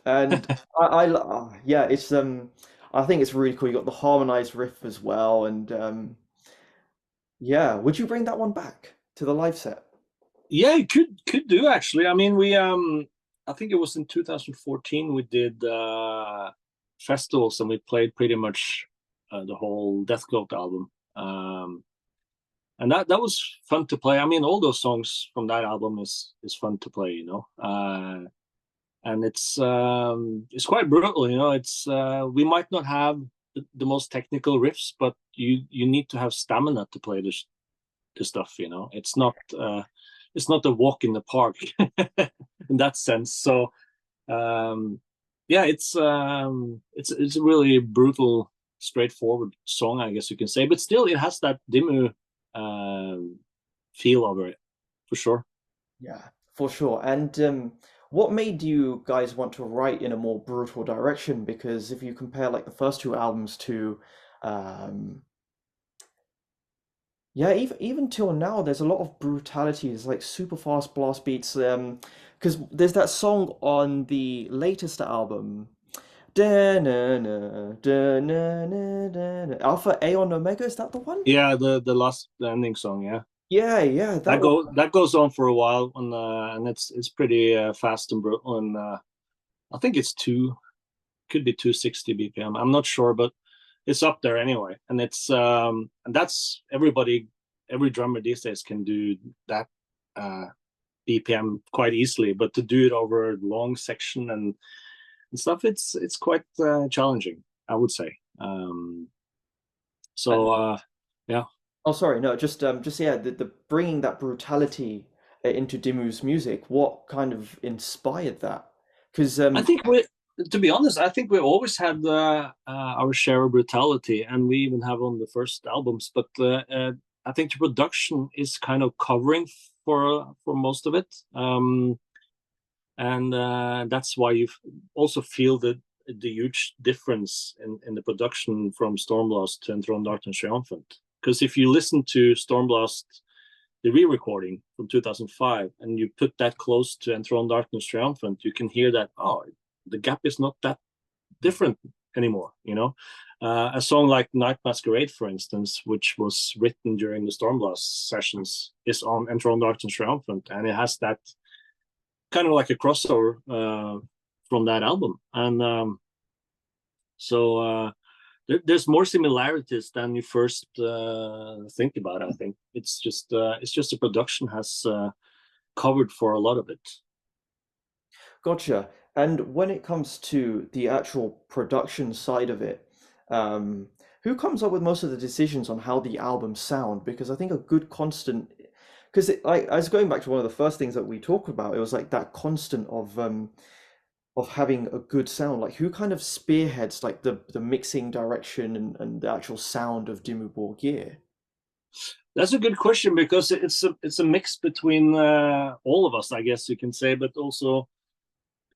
And yeah, I think it's really cool. You got the harmonized riff as well, and yeah, would you bring that one back to the live set? Yeah, it could do actually. I mean, I think it was in 2014 we did festivals, and we played pretty much the whole Death Cult album. And that was fun to play. I mean, all those songs from that album is fun to play, and it's quite brutal, It's we might not have the most technical riffs, but you need to have stamina to play this stuff, it's not a walk in the park in that sense. So yeah, it's a really brutal, straightforward song, I guess you can say, but still it has that Dimmu feel over it, for sure. Yeah, for sure. And what made you guys want to write in a more brutal direction? Because if you compare like the first two albums to, um, yeah, even till now, there's a lot of brutality. It's like super fast blast beats. Because there's that song on the latest album, da-na-na, da-na-na, da-na. Alpha Aeon Omega. Is that the one? Yeah, the ending song, yeah. Yeah, yeah, that That one. goes on for a while, and it's pretty fast and brutal, and I think it's could be 260 BPM. I'm not sure, but it's up there anyway. And and that's every drummer these days can do that BPM quite easily, but to do it over a long section and stuff, it's quite challenging, I would say. So And yeah, oh, sorry, no, just yeah, the bringing that brutality into Dimmu's music. What kind of inspired that? Because I think to be honest, I think we always had our share of brutality, and we even have on the first albums. But I think the production is kind of covering for most of it, and that's why you also feel the huge difference in the production from Stormblast to Enthroned Darkness Triumphant. Because if you listen to Stormblast, the re-recording from 2005, and you put that close to Enthroned Darkness Triumphant, you can hear that, oh, the gap is not that different anymore, a song like Night Masquerade, for instance, which was written during the Stormblast sessions, is on Enthroned Darkness Triumphant, and it has that kind of like a crossover from that album. And So there's more similarities than you first think about. I think it's just the production has covered for a lot of it. Gotcha. And when it comes to the actual production side of it, who comes up with most of the decisions on how the albums sound? Because I think a good constant, because I was going back to one of the first things that we talked about. It was like that constant of having a good sound. Like who kind of spearheads like the mixing direction and the actual sound of Dimmu Borgir? That's a good question because it's a mix between all of us, I guess you can say, but also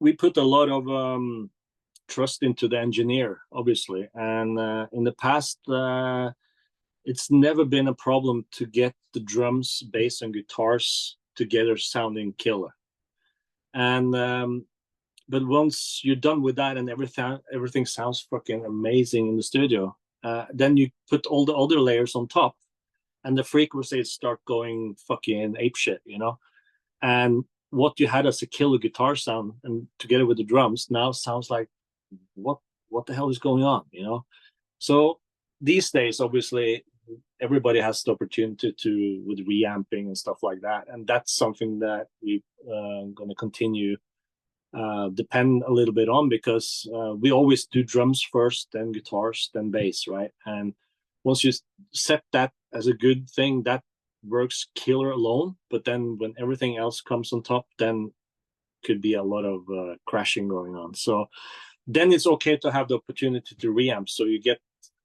we put a lot of trust into the engineer, obviously. And in the past, it's never been a problem to get the drums, bass, and guitars together sounding killer. And but once you're done with that and everything sounds fucking amazing in the studio, then you put all the other layers on top, and the frequencies start going fucking apeshit, you know. And what you had as a killer guitar sound, and together with the drums, now sounds like what what the hell is going on, you know? So these days, obviously, everybody has the opportunity to with reamping and stuff like that, and that's something that we going to continue depend a little bit on because we always do drums first, then guitars, then bass, right? And once you set that as a good thing, that works killer alone. But then when everything else comes on top, then could be a lot of crashing going on. So then it's okay to have the opportunity to reamp, so you get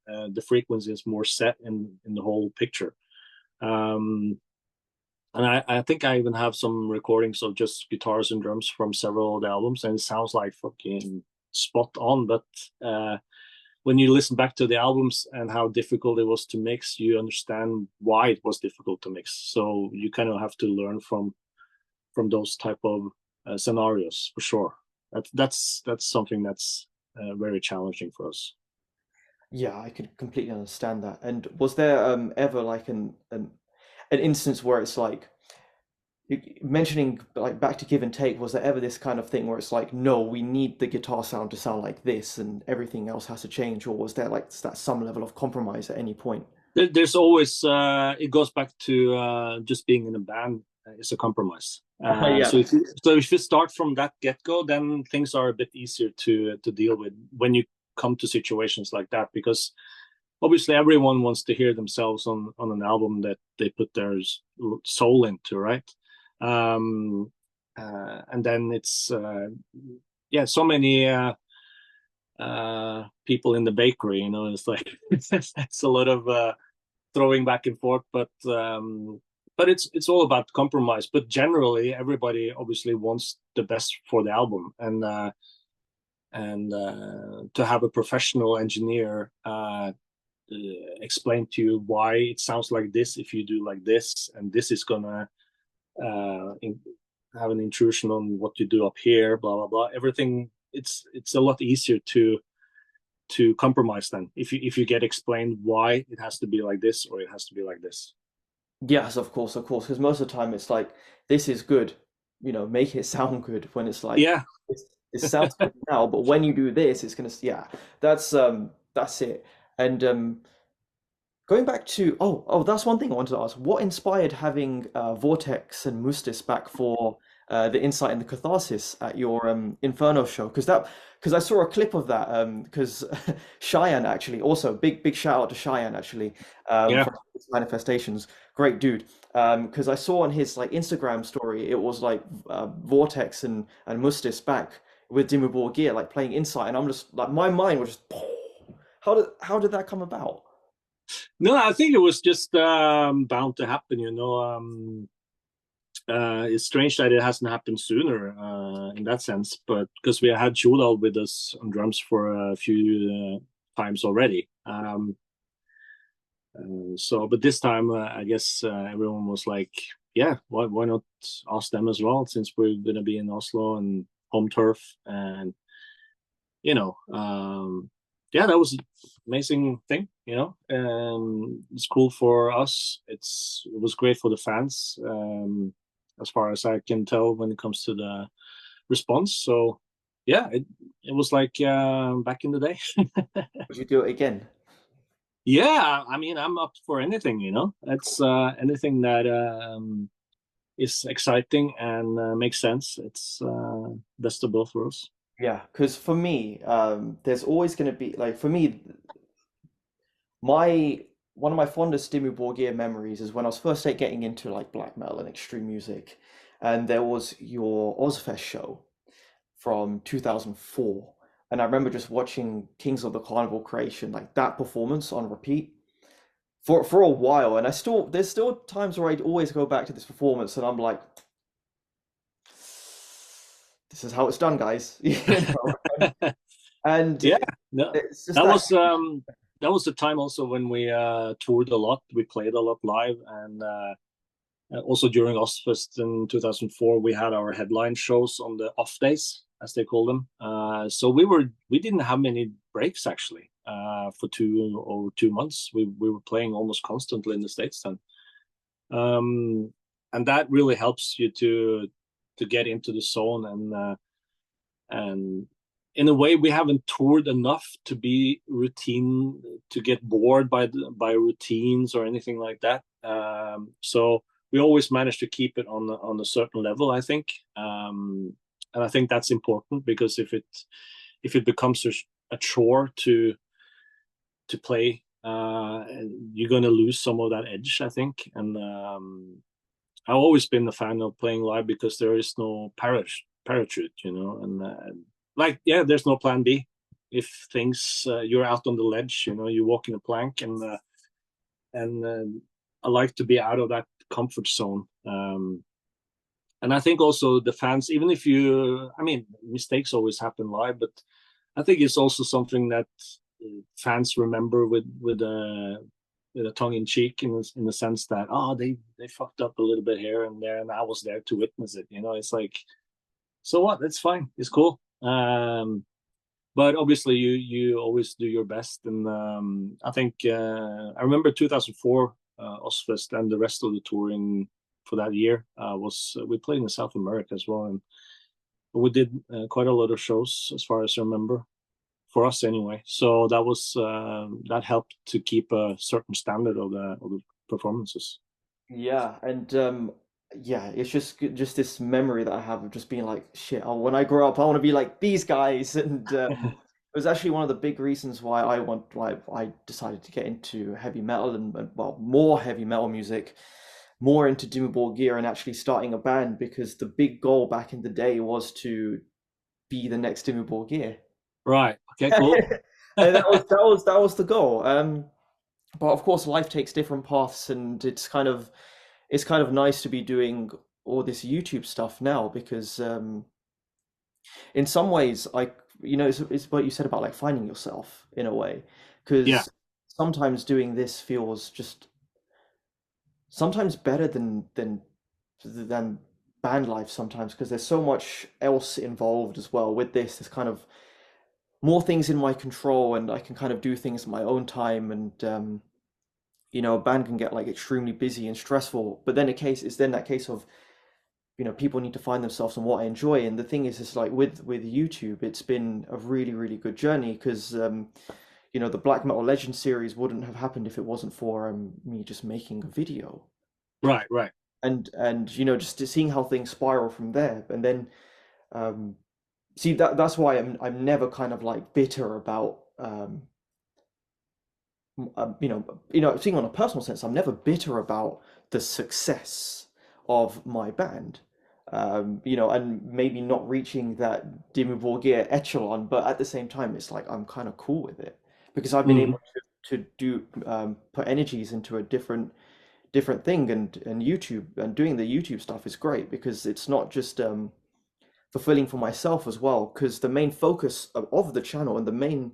the frequencies more set in the whole picture. Um, and I think I even have some recordings of just guitars and drums from several of the albums, and it sounds like fucking spot on. But when you listen back to the albums and how difficult it was to mix, you understand why it was difficult to mix. So you kind of have to learn from those type of scenarios for sure. That's something that's very challenging for us. Yeah, I could completely understand that. And was there ever like an instance where it's like mentioning like back to give and take, was there ever this kind of thing where it's like, no, we need the guitar sound to sound like this and everything else has to change, or was there like that some level of compromise at any point? There's always it goes back to just being in a band is a compromise. Yeah. So if you start from that get go, then things are a bit easier to deal with when you come to situations like that, because obviously everyone wants to hear themselves on an album that they put their soul into, right? um and then it's yeah, so many people in the bakery, you know, it's like it's a lot of throwing back and forth, but it's all about compromise. But generally everybody obviously wants the best for the album, and to have a professional engineer explain to you why it sounds like this if you do like this, and this is gonna in, have an intrusion on what you do up here, blah blah blah, everything. It's a lot easier to compromise then if you get explained why it has to be like this or it has to be like this. Yes, of course, because most of the time it's like this is good, make it sound good when it's like Yeah. it sounds good now, but when you do this, it's gonna yeah, that's it. And going back to that's one thing I wanted to ask. What inspired having Vortex and Mustis back for the insight and the catharsis at your Inferno show? Because I saw a clip of that. Because Shayan actually also big shout out to Shayan actually Yeah. from his manifestations. Great dude. Because I saw on his like Instagram story it was like Vortex and Mustis back with Dimmu Borgir like playing Insight, and I'm just like my mind was just how did that come about? No, I think it was just bound to happen, you know. It's strange that it hasn't happened sooner in that sense, but because we had Jodal with us on drums for a few times already. So, but this time, I guess everyone was like, yeah, why not ask them as well, since we're going to be in Oslo and home turf. And, you know, yeah, that was an amazing thing, you know, and it's cool for us. It was great for the fans, as far as I can tell when it comes to the response. So, yeah, it was like back in the day. Would you do it again? Yeah, I mean, I'm up for anything, you know. It's anything that is exciting and makes sense. It's best of both worlds. Yeah, because for me, there's always going to be like for me, my one of my fondest Dimmu Borgir memories is when I was first like, getting into like black metal and extreme music, and there was your Ozfest show from 2004, and I remember just watching Kings of the Carnival creation like that performance on repeat for a while, and I still there's still times where I always go back to this performance, and I'm like, this is how it's done, guys, and Yeah, no, it's just that. that was the time also when we toured a lot. We played a lot live, and also during Ozfest in 2004, we had our headline shows on the off days, as they call them. So we didn't have many breaks actually for 2 months. We were playing almost constantly in the States then, and that really helps you to get into the zone and in a way we haven't toured enough to be routine to get bored by routines or anything like that. So we always manage to keep it on a certain level, I think, and I think that's important because if it becomes a chore to play, you're going to lose some of that edge, I think. And I've always been a fan of playing live because there is no parachute, you know, and like yeah, there's no plan B. If things you're out on the ledge, you know, you walk in a plank, and I like to be out of that comfort zone. And I think also the fans, even if you, I mean, mistakes always happen live, but I think it's also something that fans remember with a tongue in cheek in the sense that they fucked up a little bit here and there, and I was there to witness it. You know, it's like, so what? That's fine. It's cool. But obviously, you always do your best, and I think I remember 2004 Ozfest and the rest of the touring for that year was we played in South America as well, and we did quite a lot of shows as far as I remember for us anyway. So that was that helped to keep a certain standard of the performances. Yeah, and yeah, it's just this memory that I have of just being like, shit, oh, when I grow up, I want to be like these guys. And it was actually one of the big reasons why I decided to get into heavy metal and well, more heavy metal music, more into Dimmu Borgir and actually starting a band because the big goal back in the day was to be the next Dimmu Borgir. Right. Okay. Cool. And that was the goal. But of course, life takes different paths, and it's kind of nice to be doing all this YouTube stuff now because in some ways, it's what you said about like finding yourself in a way, Yeah. because sometimes doing this feels just sometimes better than band life sometimes because there's so much else involved as well with this. There's kind of more things in my control, and I can kind of do things at my own time, and a band can get like extremely busy and stressful, but then it's then that case of people need to find themselves and what I enjoy. And the thing is, it's like with YouTube, it's been a really, really good journey because the Black Metal Legends series wouldn't have happened if it wasn't for me just making a video Right. Right. and just seeing how things spiral from there. And then um, see that's why I'm never kind of like bitter about seeing on a personal sense, I'm never bitter about the success of my band. And maybe not reaching that Dimmu Borgir echelon, but at the same time, it's like I'm kind of cool with it because I've been Mm-hmm. able to do put energies into a different thing, and YouTube and doing the YouTube stuff is great because it's not just fulfilling for myself as well. Because the main focus of the channel and the main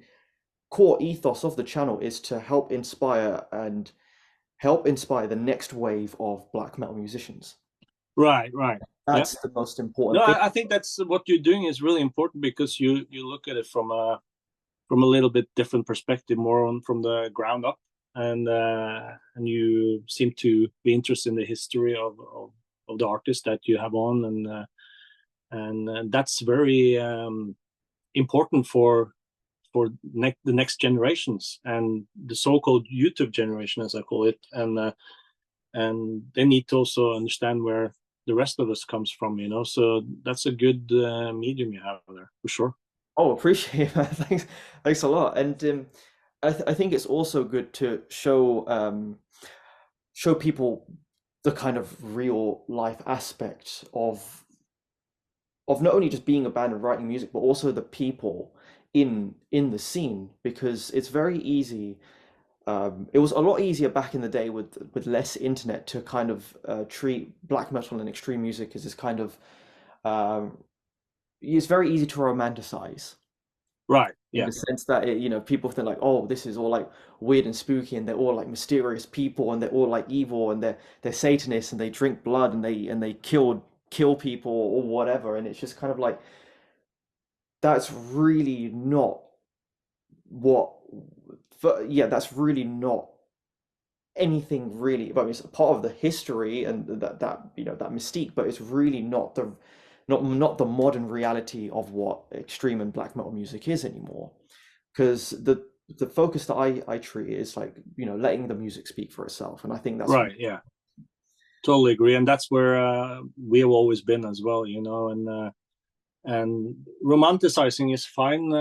core ethos of the channel is to help inspire the next wave of black metal musicians. Right. Right. Yeah. That's the most No, important thing. I think that's what you're doing is really important because you look at it from a little bit different perspective, more on from the ground up, and you seem to be interested in the history of the artist that you have on, and that's very. important the next generations and the so-called YouTube generation, as I call it, and they need to also understand where the rest of us comes from, you know. So that's a good medium you have there for sure. Oh, appreciate that. Thanks a lot. And I think it's also good to show people the kind of real life aspect of not only just being a band and writing music, but also the people in the scene, because it's very easy. It was a lot easier back in the day with less internet to kind of treat black metal and extreme music as this kind of um, it's very easy to romanticize Right. in Yeah. the sense that people think like, oh, this is all like weird and spooky, and they're all like mysterious people, and they're all like evil, and they're Satanists, and they drink blood, and they kill people or whatever, and it's just kind of like that's really not what. Yeah, that's really not anything really. But it's part of the history and that mystique, but it's really not the modern reality of what extreme and black metal music is anymore. Because the focus that I treat is like letting the music speak for itself, and I think that's Right. Yeah. Totally agree, and that's where we have always been as well, you know. And romanticizing is fine,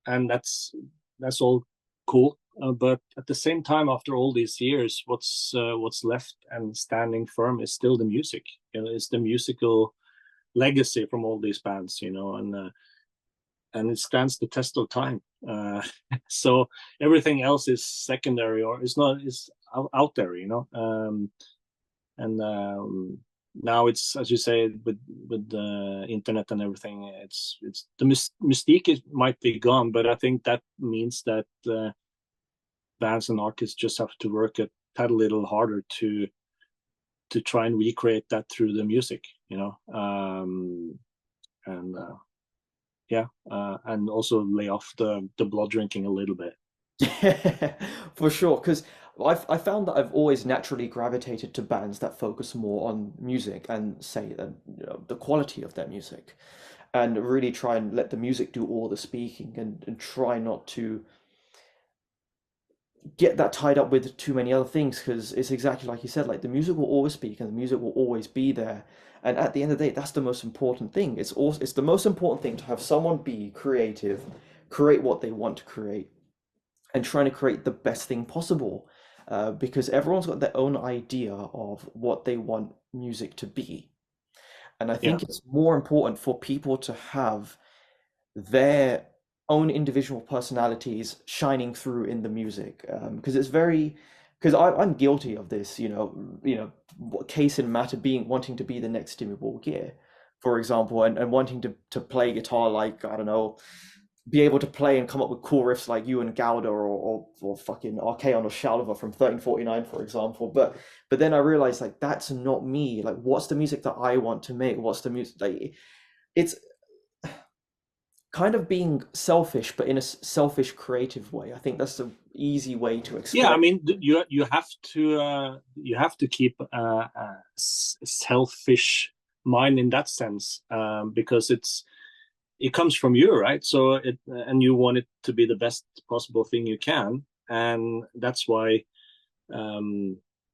and that's all cool. But at the same time, after all these years, what's left and standing firm is still the music. You know, it's the musical legacy from all these bands, you know, and it stands the test of time. So everything else is secondary, or it's not, is out there, you know. And Now it's, as you say, with the internet and everything, it's the mystique might be gone, but I think that means that bands and artists just have to work at that a little harder to try and recreate that through the music, you know. And Yeah, and also lay off the blood drinking a little bit. Yeah, for sure. Because I found that I've always naturally gravitated to bands that focus more on music and say the quality of their music, and really try and let the music do all the speaking, and try not to get that tied up with too many other things, because it's exactly like you said, like the music will always speak and the music will always be there. And at the end of the day, that's the most important thing. It's the most important thing to have someone be creative, create what they want to create, and trying to create the best thing possible. Because everyone's got their own idea of what they want music to be. And I Yeah, think it's more important for people to have their own individual personalities shining through in the music, because it's very because I'm guilty of this, case in matter being wanting to be the next Dimmu Borgir, for example, and wanting to play guitar like, I don't know, be able to play and come up with cool riffs like you and Gauda, or fucking Archaon or Shalva from 1349, for example. But then I realized like that's not me. Like, what's the music that I want to make? What's the music like? It's kind of being selfish, but in a selfish, creative way. I think that's an easy way to yeah. I explain. mean, you have to keep a selfish mind in that sense, because it comes from you, right? So and you want it to be the best possible thing you can, and that's why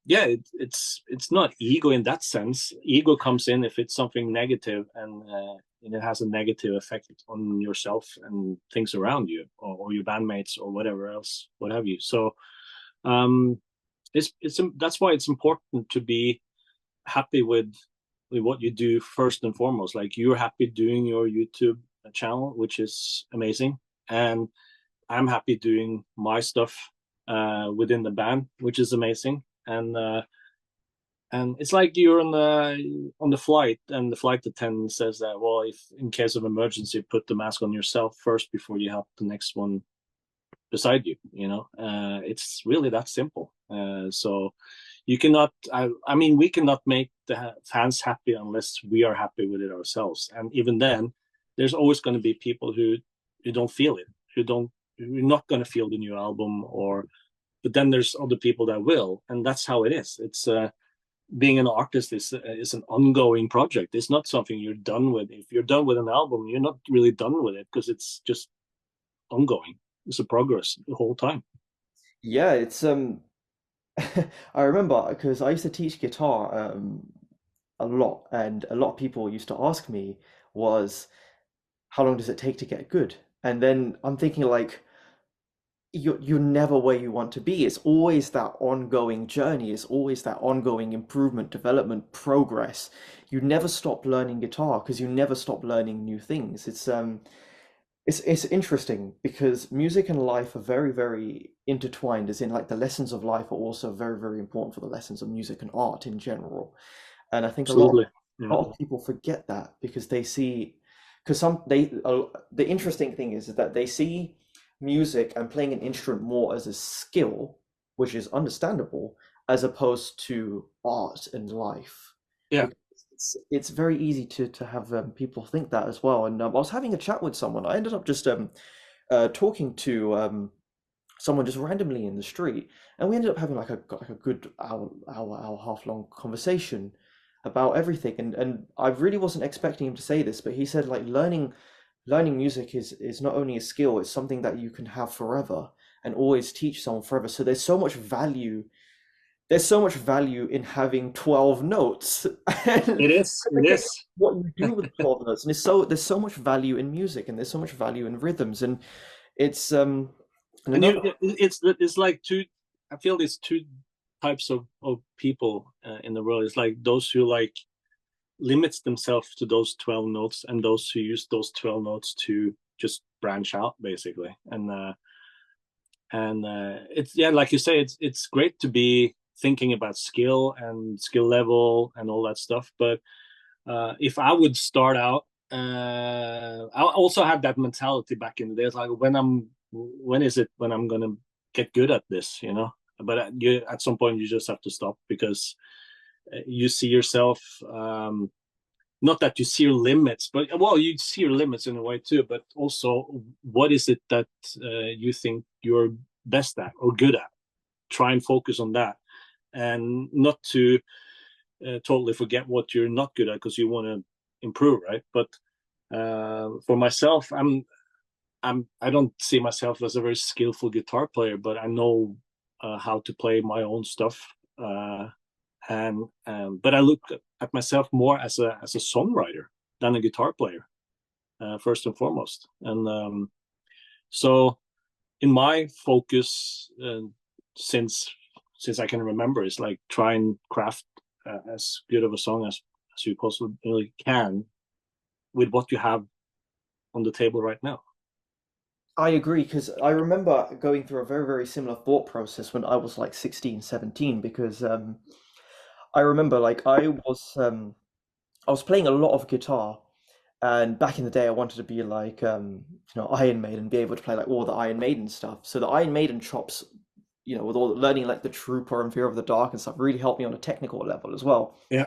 yeah, it's not ego in that sense. Ego comes in if it's something negative, and it has a negative effect on yourself and things around you, or your bandmates or whatever else, what have you. So um it's that's why it's important to be happy with what you do first and foremost. Like, you're happy doing your YouTube channel, which is amazing, and I'm happy doing my stuff within the band, which is amazing. And it's like you're on the flight, and the flight attendant says that, well, if in case of emergency, put the mask on yourself first before you help the next one beside you. You know, it's really that simple. So you cannot. I mean, we cannot make the fans happy unless we are happy with it ourselves. And even then, there's always going to be people who don't feel it, who're not going to feel the new album, or but then there's other people that will, and that's how it is. being an artist is an ongoing project. It's not something you're done with. If you're done with an album, you're not really done with it because it's just ongoing. It's a progress the whole time. Yeah, it's I remember because I used to teach guitar a lot, and a lot of people used to ask me was how long does it take to get good? And then I'm thinking like you're never where you want to be. It's always that ongoing journey. It's always that ongoing improvement, development, progress. You never stop learning guitar because you never stop learning new things. It's interesting because music and life are very, very intertwined, as in like the lessons of life are also very, very important for the lessons of music and art in general. And I think Absolutely. a Yeah. lot of people forget that because they see, because the interesting thing is that they see music and playing an instrument more as a skill, which is understandable, as opposed to art and life. Yeah. Because it's very easy to have people think that as well. And I was having a chat with someone. I ended up just talking to someone just randomly in the street, and we ended up having like a good hour half long conversation about everything. And I really wasn't expecting him to say this, but he said like learning music is not only a skill, it's something that you can have forever and always teach someone forever. So there's so much value in having 12 notes and It is. It forgetting is. what you do with 12 notes. And there's so much value in music, and there's so much value in rhythms, and it's and And another. it's like two. I feel there's two types of people in the world. It's like those who like limits themselves to those 12 notes and those who use those 12 notes to just branch out basically. And it's, yeah, like you say, it's great to be thinking about skill and skill level and all that stuff, but if I would start out, I also had that mentality back in the days, like when is it when I'm gonna get good at this, you know? But you, at some point you just have to stop because you see yourself, not that you see your limits, but well, you see your limits in a way too, but also what is it that you think you're best at or good at? Try and focus on that, and not to totally forget what you're not good at because you want to improve, right? But for myself, I don't see myself as a very skillful guitar player, but I know how to play my own stuff. And But I look at myself more as a songwriter than a guitar player, first and foremost. And so in my focus, since since I can remember, is like try and craft as good of a song as you possibly can with what you have on the table right now. I agree because I remember going through a very, very similar thought process when I was like 16, 17. Because I remember like I was playing a lot of guitar, and back in the day I wanted to be like Iron Maiden, be able to play like all the Iron Maiden stuff. So the Iron Maiden chops, with all the learning like the Trooper and Fear of the Dark and stuff really helped me on a technical level as well. Yeah.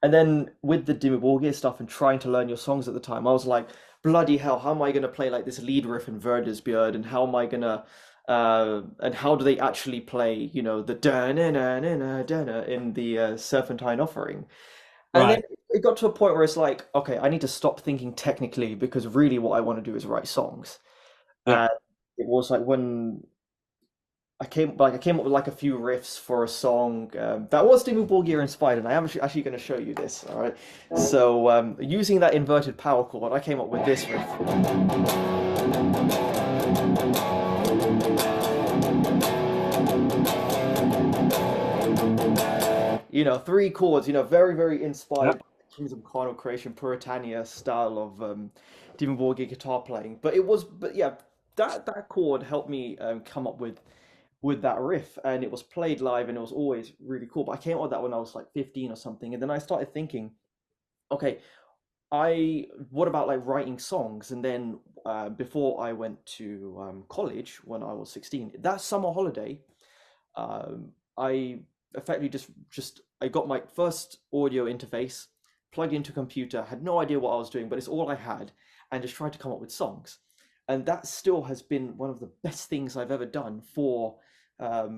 And then with the Dimmu Borgir stuff and trying to learn your songs at the time, I was like, bloody hell, how am I going to play like this lead riff in Verdesbjörd? And how am I going to, and how do they actually play, the da na na na na da na in the Serpentine Offering? And then Right. it got to a point where it's like, okay, I need to stop thinking technically because really what I want to do is write songs. Yeah. And it was like when I came up with like a few riffs for a song that was Dimmu Borgir inspired, and I am actually going to show you this. All right, so using that inverted power chord, I came up with this riff. Three chords. Very very Yeah. inspired by the Kingdom Carnival Creation Puritania style of Dimmu Borgir guitar playing. But yeah, that chord helped me come up with that riff, and it was played live and it was always really cool. But I came up with that when I was like 15 or something, and then I started thinking, okay, I what about like writing songs? And then before I went to college when I was 16, that summer holiday, I effectively just I got my first audio interface, plugged into a computer, had no idea what I was doing, but it's all I had, and just tried to come up with songs. And that still has been one of the best things I've ever done for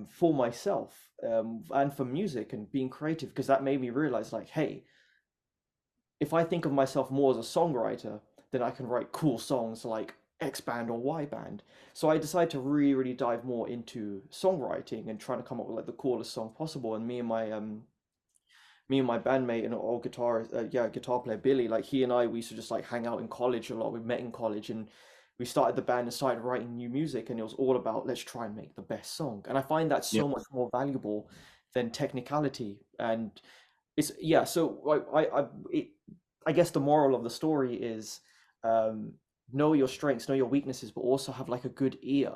for myself, and for music and being creative, because that made me realize, like, hey, if I think of myself more as a songwriter, then I can write cool songs like X band or Y band. So I decided to really, really dive more into songwriting and trying to come up with like the coolest song possible. And me and my bandmate and old guitar, guitar player Billy, like he and I, we used to just like hang out in college a lot. We met in college and we started the band and started writing new music, and it was all about let's try and make the best song. And I find that Yeah. so much more valuable than technicality. And it's yeah. So I guess the moral of the story is, um, know your strengths, know your weaknesses, but also have like a good ear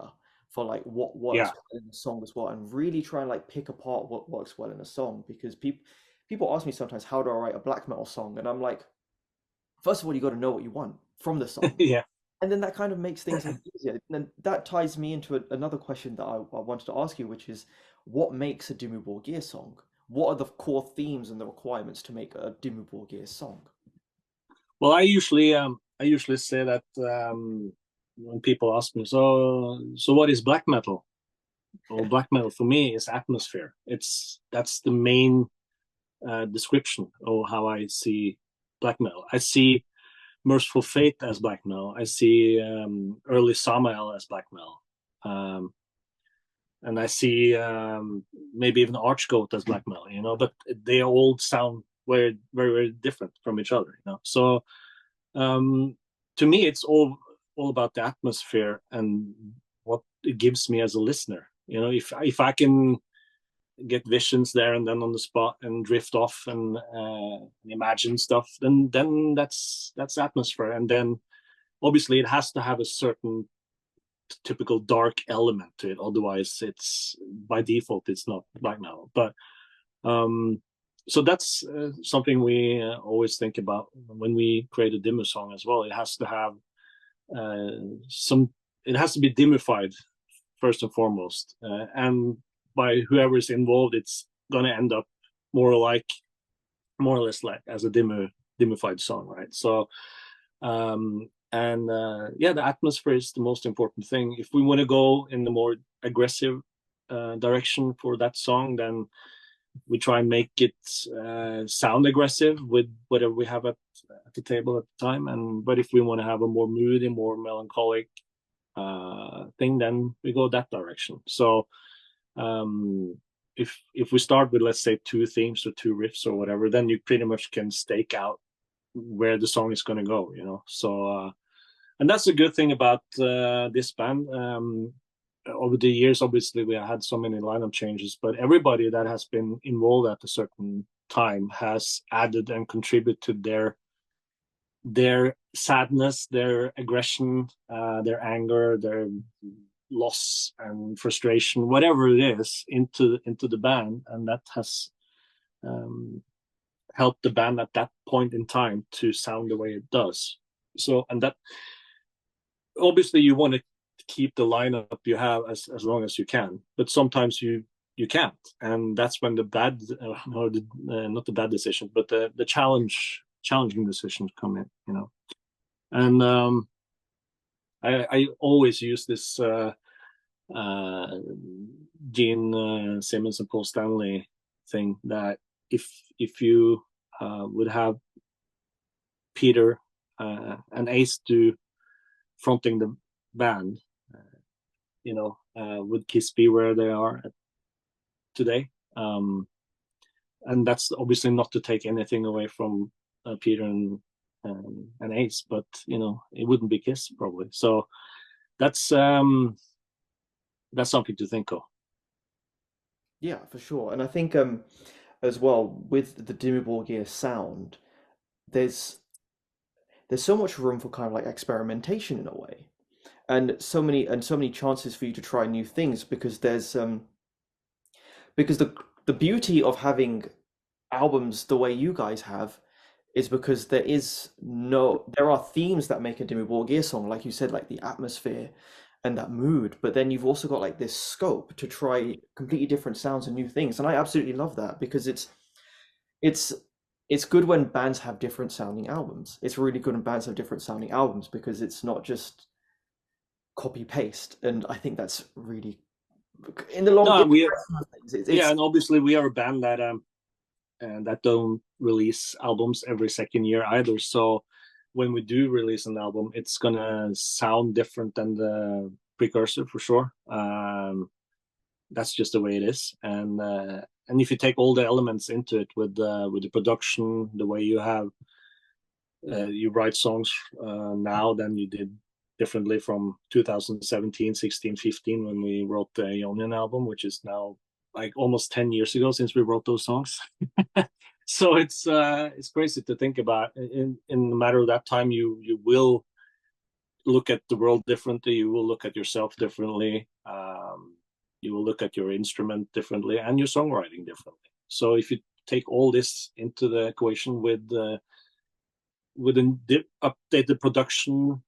for like what Yeah. works well in a song as well, and really try and like pick apart what works well in a song. Because people ask me sometimes, how do I write a black metal song? And I'm like, first of all, you got to know what you want from the song, Yeah. and then that kind of makes things a lot easier. And then that ties me into another question that I wanted to ask you, which is, what makes a Dimmu Borgir song? What are the core themes and the requirements to make a Dimmu Borgir song? Well, I usually say that when people ask me, so what is black metal? Well, black metal for me is atmosphere. That's the main description of how I see black metal. I see Merciful Fate as black metal. I see early Samael as black metal. Um, and I see maybe even Archgoat as black metal, but they all sound very, very, very different from each other, So um, to me, it's all about the atmosphere and what it gives me as a listener. If I can get visions there and then on the spot and drift off and imagine stuff, then that's atmosphere. And then obviously it has to have a certain typical dark element to it. Otherwise, it's by default it's not black metal. But um, so that's something we always think about when we create a Dimmu song as well. It has to have some. It has to be dimmified first and foremost, and by whoever is involved, it's gonna end up more like more or less like as a dimmified song, right? So and yeah, the atmosphere is the most important thing. If we want to go in the more aggressive direction for that song, then we try and make it sound aggressive with whatever we have at the table at the time. And but if we want to have a more moody, more melancholic thing, then we go that direction. So um, if we start with, let's say, two themes or two riffs or whatever, then you pretty much can stake out where the song is going to go. So and that's a good thing about this band. Over the years, obviously, we had so many lineup changes, but everybody that has been involved at a certain time has added and contributed to their sadness, their aggression, their anger, their loss and frustration, whatever it is, into the band, and that has um, helped the band at that point in time to sound the way it does. So, and that obviously you want to keep the lineup you have as long as you can, but sometimes you can't, and that's when the bad or the not the bad decisions, but the challenging decisions come in. And I always use this uh, Gene Simmons and Paul Stanley thing, that if you would have Peter and Ace do fronting the band, would Kiss be where they are today? And that's obviously not to take anything away from Peter and Ace, but it wouldn't be Kiss probably. So that's something to think of. Yeah, for sure. And I think as well with the Dimmu Borgir sound, there's there's so much room for kind of like experimentation in a way, and so many chances for you to try new things, because the beauty of having albums the way you guys have is because there are themes that make a Dimmu Borgir song, like you said, like the atmosphere and that mood, but then you've also got like this scope to try completely different sounds and new things. And I absolutely love that, because it's it's good when bands have different sounding albums. It's really good when bands have different sounding albums, because it's not just copy paste. And I think that's really in the long No, in the we grand scheme of things, yeah, it's and obviously we are a band that and that don't release albums every second year either. So when we do release an album, it's gonna sound different than the precursor for sure. That's just the way it is, and if you take all the elements into it with the production, the way you have you write songs now than you did differently from 2017, 16, 15 when we wrote the Ionian album, which is now like almost 10 years ago since we wrote those songs. So it's crazy to think about. In a matter of that time, you will look at the world differently. You will look at yourself differently. You will look at your instrument differently and your songwriting differently. So if you take all this into the equation with an updated production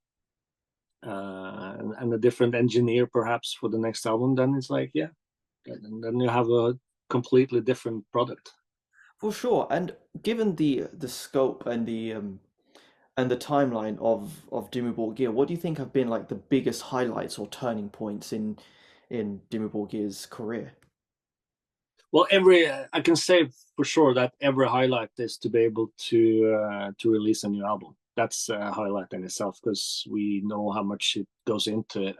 and a different engineer perhaps for the next album, then it's like, yeah, and then you have a completely different product. for sure. And given the scope and the timeline of Dimmu Borgir, what do you think have been like the biggest highlights or turning points in Dimmu Borgir's career? Well, every I can say for sure that every highlight is to be able to release a new album. That's a highlight in itself because we know how much it goes into it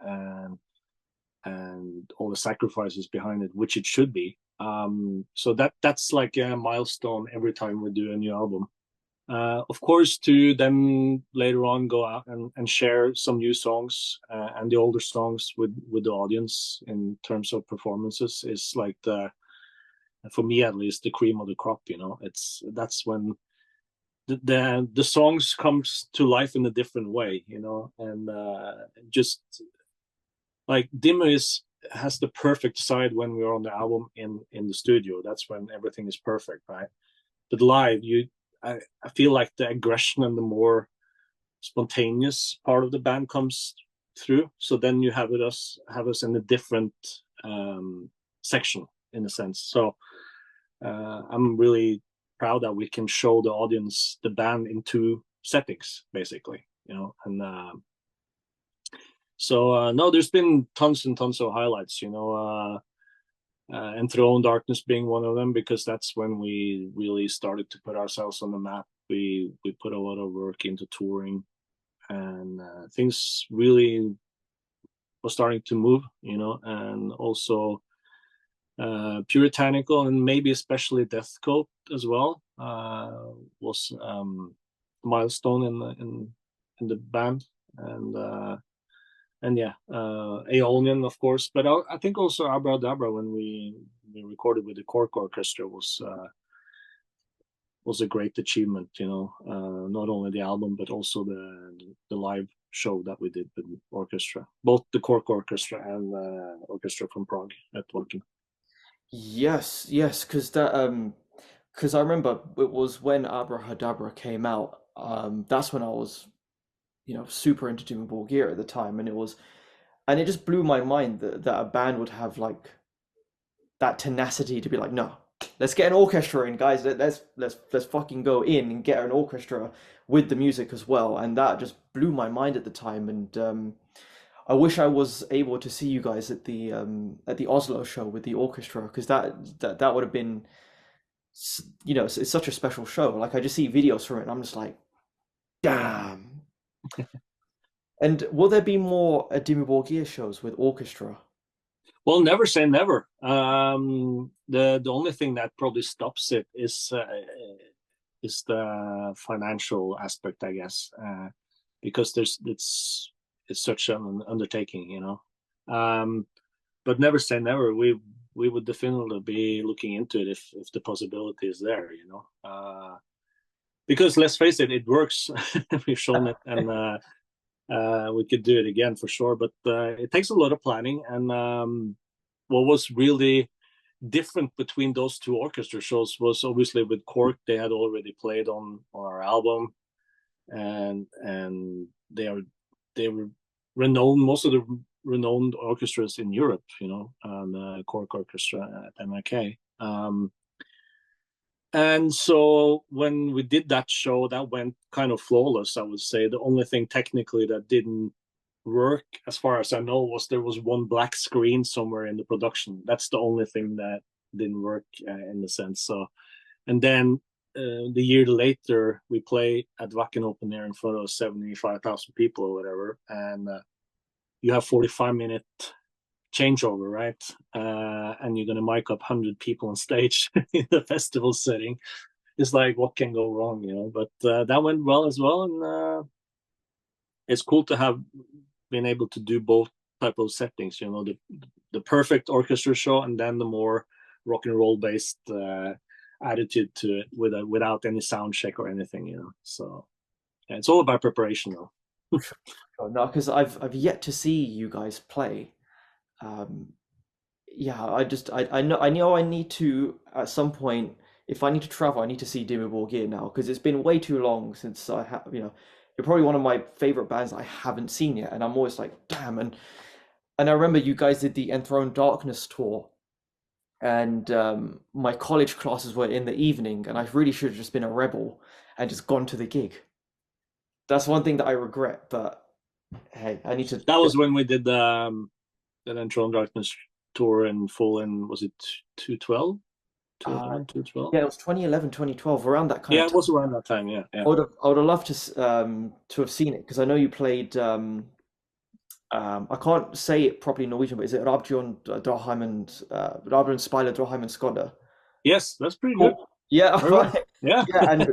and all the sacrifices behind it, which it should be. So that's like a milestone every time we do a new album. Of course, to then later on go out and share some new songs and the older songs with the audience in terms of performances is like the for me at least the cream of the crop. You know, that's when the songs comes to life in a different way. You know, and just like Dimmu has the perfect side when we're on the album in the studio. That's when everything is perfect, right? But live, I feel like the aggression and the more spontaneous part of the band comes through. So then you have us in a different section in a sense. So I'm really proud that we can show the audience the band in two settings, basically. You know, and so no, there's been tons and tons of highlights. You know. Enthroned Darkness being one of them because that's when we really started to put ourselves on the map. We put a lot of work into touring, and things really were starting to move, you know, and also Puritanical and maybe especially Death Coat as well was a milestone in the band, and yeah, Aeolian, of course, but I think also Abra when we recorded with the Cork Orchestra was a great achievement. You know, not only the album but also the live show that we did with the orchestra, both the Cork Orchestra and the orchestra from Prague at Wacken. Yes, yes, because I remember it was when Abrahadabra came out. That's when I was, super into Dimmu Borgir at the time, and it just blew my mind that a band would have like that tenacity to be like, no, let's get an orchestra in, guys. Let's fucking go in and get an orchestra with the music as well. And that just blew my mind at the time. And I wish I was able to see you guys at the Oslo show with the orchestra because that would have been, it's such a special show. Like I just see videos from it, and I'm just like, damn. And will there be more Dimmu Borgir shows with orchestra? Well, never say never. The only thing that probably stops it is the financial aspect, I guess, because it's such an undertaking, you know. But never say never. We would definitely be looking into it if the possibility is there, you know. Because let's face it, it works. We've shown it, and we could do it again for sure. But it takes a lot of planning, and what was really different between those two orchestra shows was obviously with Cork they had already played on our album, and they were renowned, most of the renowned orchestras in Europe, you know, and Cork Orchestra at MIK. And so when we did that show, that went kind of flawless, I would say. The only thing technically that didn't work, as far as I know, was there was one black screen somewhere in the production. That's the only thing that didn't work in the sense. So, and then the year later, we play at Wacken Open Air in front of 75,000 people or whatever, and you have 45-minute changeover, right? And you're gonna mic up 100 people on stage in the festival setting. It's like, what can go wrong, you know? But that went well as well, and it's cool to have been able to do both type of settings. You know, the perfect orchestra show, and then the more rock and roll based attitude to it, without any sound check or anything. You know, so yeah, it's all about preparation, though. No, because I've yet to see you guys play. Um, yeah, I know I need to at some point. If I need to travel, I need to see Dimmu Borgir now because it's been way too long since I have. You're probably one of my favorite bands I haven't seen yet, and I'm always like, damn. And I remember you guys did the Enthroned Darkness tour, and my college classes were in the evening, and I really should have just been a rebel and just gone to the gig. That's one thing that I regret, but hey, I need to. That was when we did the Enthroned Darkness tour in full, and was it 212, Uh, 211, 212? yeah, it was 2011, 2012, around that kind Yeah, of it time. was around that time. Yeah, yeah. I would have loved to have seen it because I know you played I can't say it properly in Norwegian, but is it Rabjorn Draheimen Rabjorn Spila Draheimen Skodda? Yes, that's pretty good. Cool. Yeah, Very well. Yeah. yeah, and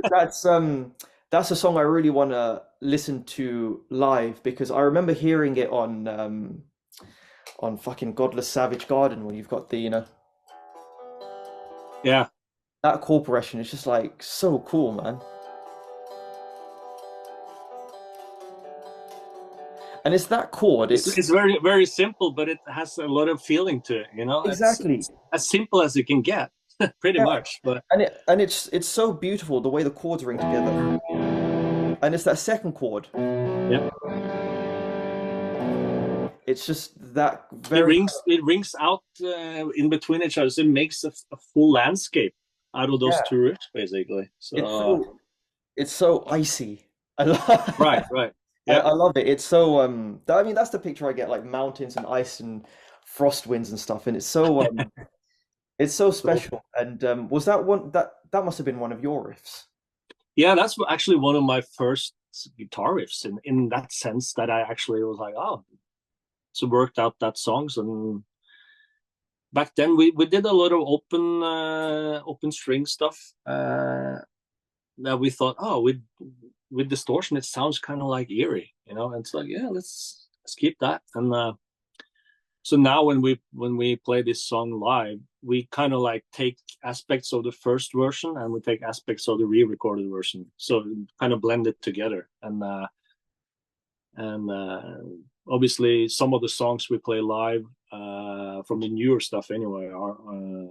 that's a song I really want to listen to live because I remember hearing it on fucking Godless Savage Garden when you've got the Yeah. that chord progression is just like so cool, man. And it's that chord, it's It's very very simple, but it has a lot of feeling to it. You know, exactly. it's as simple as it can get, pretty Yeah, much. But and it's so beautiful the way the chords ring together. And it's that second chord. yeah, It's just that very it rings out in between each other. So it makes a full landscape out of those yeah. two riffs, basically. It's So so icy. I love right, right, I, yeah. I love it. It's so I mean that's the picture I get like mountains and ice and frost winds and stuff and it's so So special. And was that one that must have been one of your riffs? yeah, that's actually one of my first guitar riffs in that sense that I actually was like, oh, so worked out that songs. And back then we did a lot of open string stuff that we thought, oh, with distortion it sounds kind of like eerie, you know. And it's like, yeah, let's keep that. And so now when we play this song live, we kind of like take aspects of the first version and we take aspects of the re-recorded version, so kind of blend it together. And obviously some of the songs we play live from the newer stuff anyway are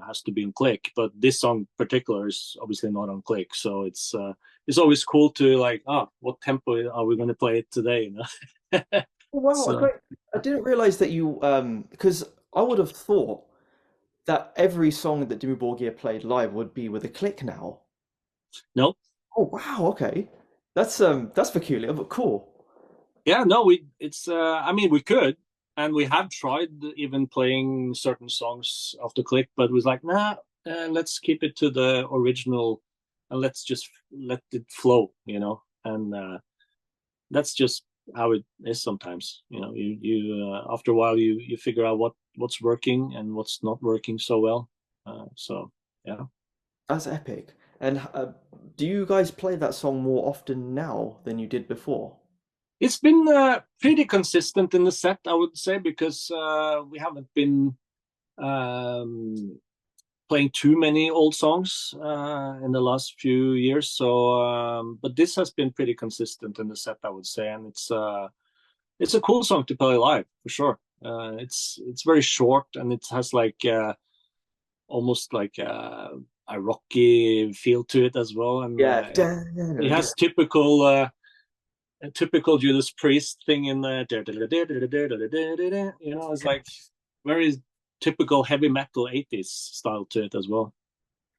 has to be in click, but this song in particular is obviously not on click. So it's always cool to like, what tempo are we going to play it today, you know? Oh, wow, So I didn't realize that you because I would have thought that every song that Dimmu Borgir played live would be with a click now. no, Oh wow, okay. That's peculiar, but cool. yeah, no, I mean, we could, and we have tried even playing certain songs off the click, but was like, nah, let's keep it to the original, and let's just let it flow, you know. And that's just how it is sometimes, you know. You after a while you figure out what's working and what's not working so well. So yeah. That's epic. And do you guys play that song more often now than you did before? It's been pretty consistent in the set, I would say, because we haven't been um, playing too many old songs in the last few years. So, but this has been pretty consistent in the set, I would say, and it's a cool song to play live for sure. It's very short and it has like almost like a rocky feel to it as well, and Yeah. it has typical Judas Priest thing in the, you know, it's like very typical heavy metal 80s style to it as well.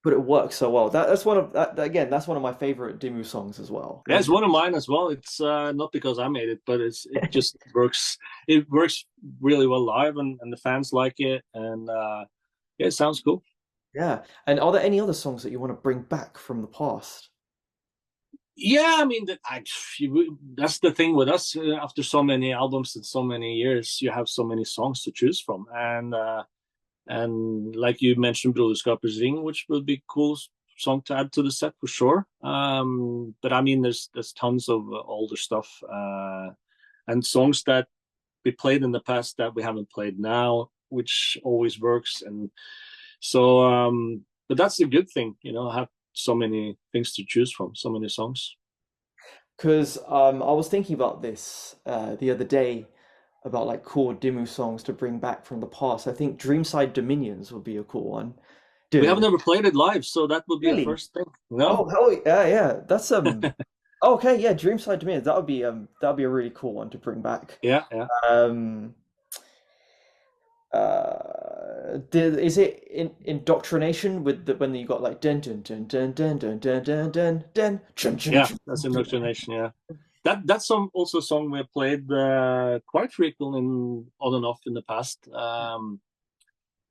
but it works so well. That's one of again, that's one of my favorite Dimmu songs as well. Yeah, it's one of mine as well. It's not because I made it, but it just works. It works really well live, and the fans like it, and yeah, it sounds cool. Yeah. And are there any other songs that you want to bring back from the past? Yeah, I mean that's the thing with us. After so many albums and so many years, you have so many songs to choose from, and like you mentioned, Broderskapers Ring, which would be cool song to add to the set for sure. But I mean, there's tons of older stuff and songs that we played in the past that we haven't played now, which always works. And so, but that's a good thing, have so many things to choose from, so many songs. Because I was thinking about this the other day about like cool Dimmu songs to bring back from the past. I think Dreamside Dominions would be a cool one. We have Dude, never played it live, so that would be a really? first thing. No? Oh hell yeah, yeah. That's oh, okay, yeah, Dreamside Dominions. That would be a really cool one to bring back. Yeah, yeah. Um is it in indoctrination with the when you got like dun dun dun dun dun dun dun dun dun dun chun chun Yeah, chun. that's Indoctrination, yeah. That's some also a song we played quite frequently on and off in the past.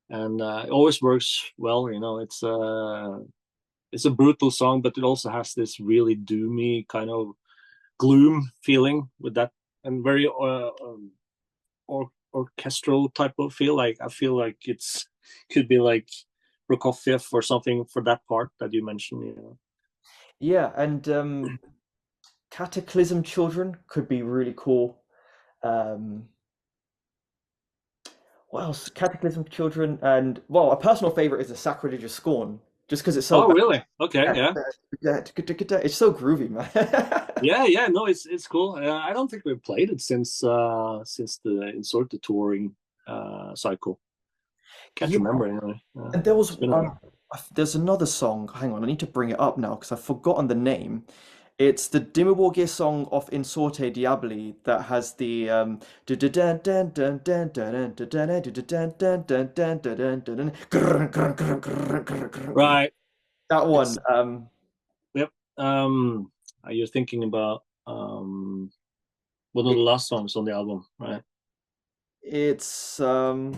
And it always works well, it's a brutal song, but it also has this really doomy kind of gloom feeling with that, and very orchestral type of feel. Like I feel like it's could be like Prokofiev or something for that part that you mentioned. Yeah, and Cataclysm Children could be really cool. Um, what else? Cataclysm Children, and well, a personal favorite is the Sacrilegious Scorn, just because it's so Oh, bad. really? Okay, yeah, It's so groovy, man. yeah, yeah. No, it's cool. I don't think we've played it since the sort of touring cycle. Can't Yeah, remember anyway. and there was It's been a while. there's another song. Hang on, I need to bring it up now because I've forgotten the name. It's the Dimmu Borgir song of In Sorte Diabli that has the Right. that one. It's yep. You're thinking about one of the It, last songs on the album, right? it's So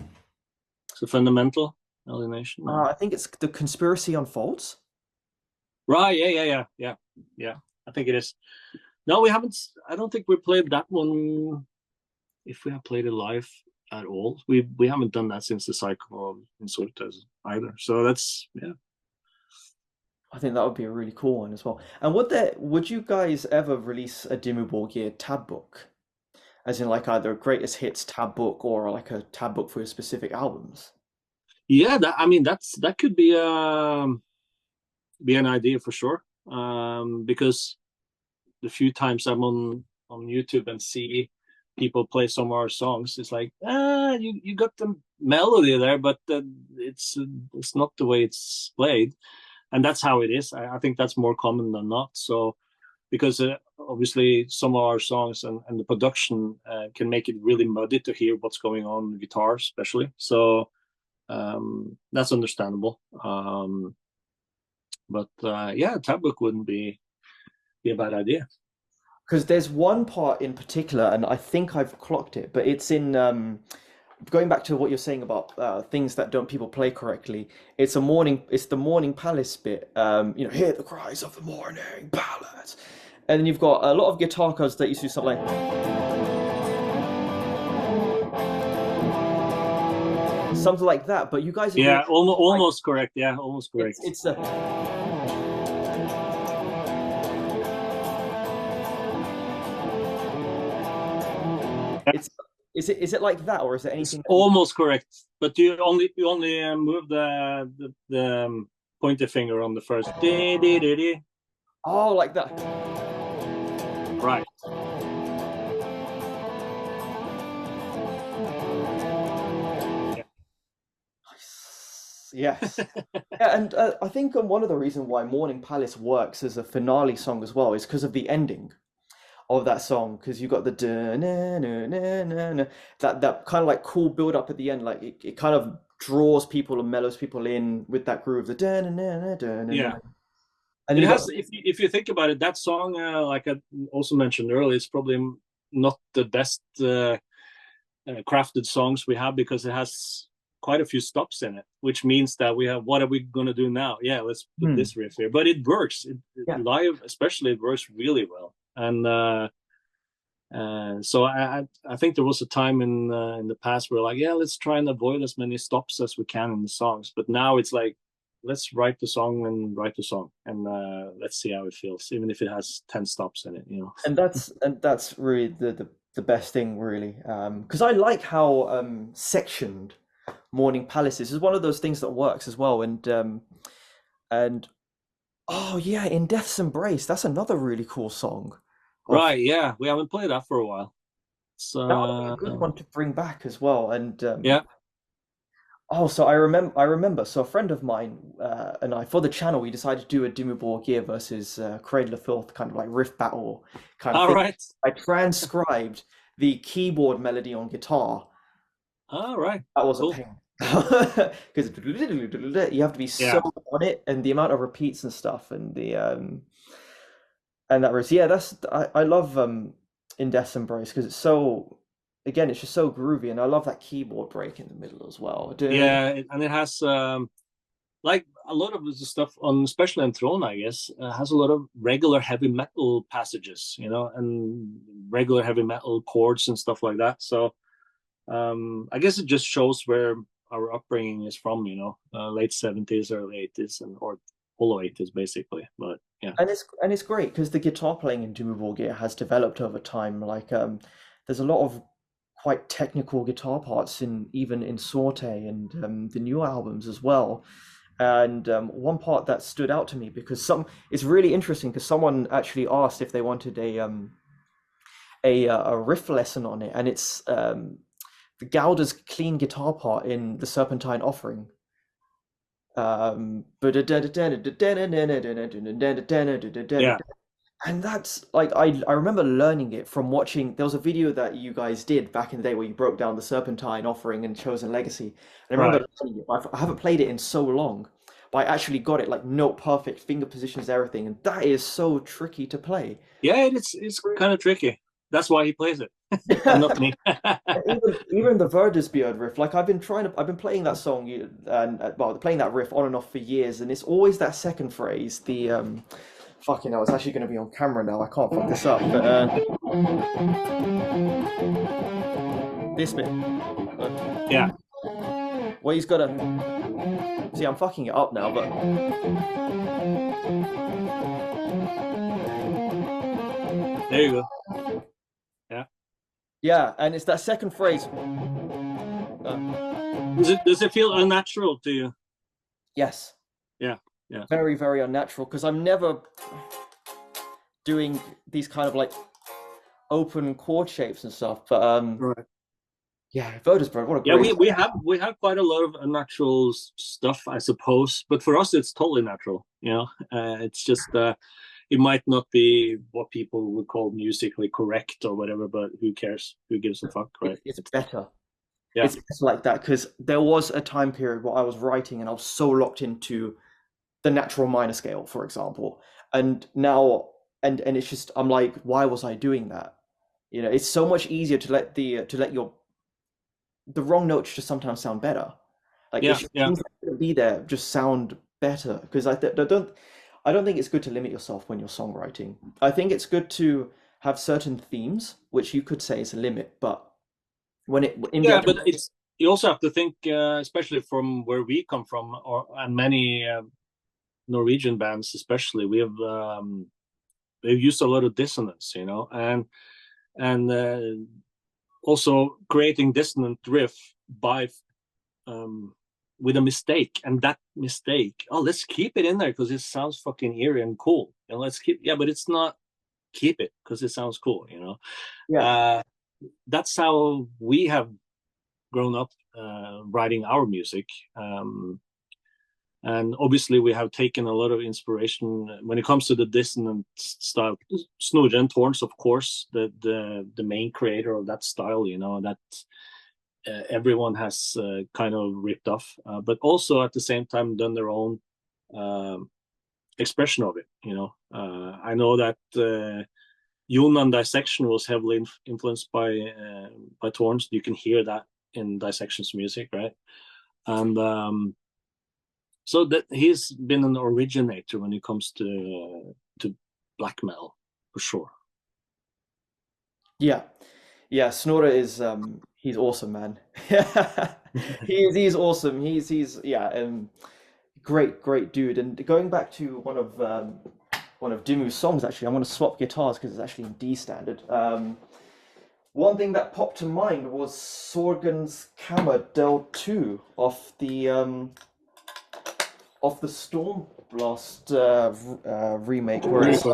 fundamental alienation. No. I think it's The Conspiracy Unfolds. Right. Yeah. Yeah. Yeah. Yeah. Yeah. I think it is. No, we haven't. I don't think we played that one. If we have played it live at all, we haven't done that since the cycle of Insultas either. So that's yeah. I think that would be a really cool one as well. And would you guys ever release a Dimmu Borgir tab book? As in like either a greatest hits tab book or like a tab book for your specific albums? Yeah. I mean, that could be an idea for sure. Because the few times I'm on YouTube and see people play some of our songs, it's like you got the melody there, but it's not the way it's played, and that's how it is. I think that's more common than not. So because obviously some of our songs and the production can make it really muddy to hear what's going on with guitar, especially. So that's understandable. But yeah, tab book wouldn't be a bad idea. Because there's one part in particular, and I think I've clocked it, but it's in going back to what you're saying about things that don't people play correctly. It's the morning palace bit. Hear the cries of the morning palace, and then you've got a lot of guitar chords that used to do something something like that. But you guys are doing Yeah, almost correct. Yeah, almost it's correct. it's a it's is it like that or is it It's anything that you almost correct, but you only move the pointer finger on the first. oh like that? Right. Yeah. Nice. Yes. Yeah, and I think one of the reasons why Morning Palace works as a finale song as well is because of the ending of that song. Because you got the na na na na na that kind of like cool build up at the end. Like it kind of draws people and mellows people in with that groove, the da na na da na na. Yeah. And then It you got has, if you think about it, that song, like I also mentioned earlier, it's probably not the best crafted songs we have because it has quite a few stops in it, which means that we have, what are we going to do now? Yeah, let's put hmm, this riff here. But it works. yeah. Live, especially, it works really well. And so I think there was a time in the past where like, yeah, let's try and avoid as many stops as we can in the songs. But now it's like, let's write the song and write the song, and let's see how it feels, even if it has 10 stops in it. You know. And that's really the best thing, really, because I like how sectioned Morning Palace is. It's one of those things that works as well, and oh yeah, In Death's Embrace, that's another really cool song. Of Right? Yeah, we haven't played that for a while. So That would be a good one to bring back as well. And yeah. oh, so I remember. So a friend of mine and I, for the channel, we decided to do a Dimmu Borgir versus Cradle of Filth kind of like riff battle kind of All thing. right. I transcribed the keyboard melody on guitar. All right. That was a Cool. pain because you have to be so Yeah. on it, and the amount of repeats and stuff, and that was, yeah, I love In Death's Embrace because it's so, again, it's just so groovy, and I love that keyboard break in the middle as well. Yeah, and it has like a lot of the stuff on, especially on Throne, I guess, has a lot of regular heavy metal passages, you know, and regular heavy metal chords and stuff like that. So I guess it just shows where our upbringing is from, you know, late 70s, early 80s, and or hollow 80s, basically. But yeah, And it's great because the guitar playing in Dimmu Borgir has developed over time. Like there's a lot of quite technical guitar parts in even in Sorte and the new albums as well. And one part that stood out to me because some it's really interesting because someone actually asked if they wanted a riff lesson on it, and it's the Gauder's clean guitar part in the Serpentine Offering. yeah, And that's like I remember learning it from watching. There was a video that you guys did back in the day where you broke down the Serpentine Offering and Chosen Legacy. And I remember right. learning it, but I haven't played it in so long. But I actually got it like note perfect, finger positions, everything, and that is so tricky to play. Yeah, it's kind of tricky. That's why he plays it, and not me. Even the Verdesbeard riff, like I've been playing that song and well, playing that riff on and off for years, and it's always that second phrase, the fucking hell, it's actually going to be on camera now. I can't fuck this up, but this bit, Yeah, well, he's got to see. I'm fucking it up now, but there you go. Yeah. yeah, and it's that second phrase. Does it feel unnatural to you? Yes, Yeah, yeah. very, very unnatural because I'm never doing these kind of like open chord shapes and stuff. But Right. yeah, Verdesbeard, what a Yeah, great. we have quite a lot of unnatural stuff, I suppose. But for us, it's totally natural. You know, it's just it might not be what people would call musically correct or whatever, but who cares? Who gives a fuck, right? It's better. Yeah, It's better like that because there was a time period where I was writing and I was so locked into the natural minor scale, for example, and now and it's just I'm like, why was I doing that? You know, it's so much easier to let your the wrong notes just sometimes sound better. Like it yeah, should, yeah, things that shouldn't be there just sound better because I don't think it's good to limit yourself when you're songwriting. I think it's good to have certain themes, which you could say is a limit, but when it in the yeah. actual But it's, you also have to think, especially from where we come from, or and many Norwegian bands, especially, we've used a lot of dissonance, you know, and also creating dissonant riff by um, with a mistake, and that mistake, oh, let's keep it in there because it sounds fucking eerie and cool, and let's keep, yeah, but it's not, keep it because it sounds cool, you know. yeah. uh, that's how we have grown up writing our music. And obviously we have taken a lot of inspiration when it comes to the dissonant style. Snorre and Torns, of course, the main creator of that style, you know, that everyone has kind of ripped off, but also at the same time done their own um, expression of it. I know that Jonan Dissection was heavily influenced by Torns. You can hear that in Dissection's music, right? And so that he's been an originator when it comes to black metal, for sure. Yeah, yeah. Snorre is he's awesome, man. He's awesome. He's yeah, great dude. And going back to one of Dimmu's songs, actually, I'm going to swap guitars because it's actually in D standard. One thing that popped to mind was Sorgen's Kammer Del 2 off the Storm Blast remake, where it's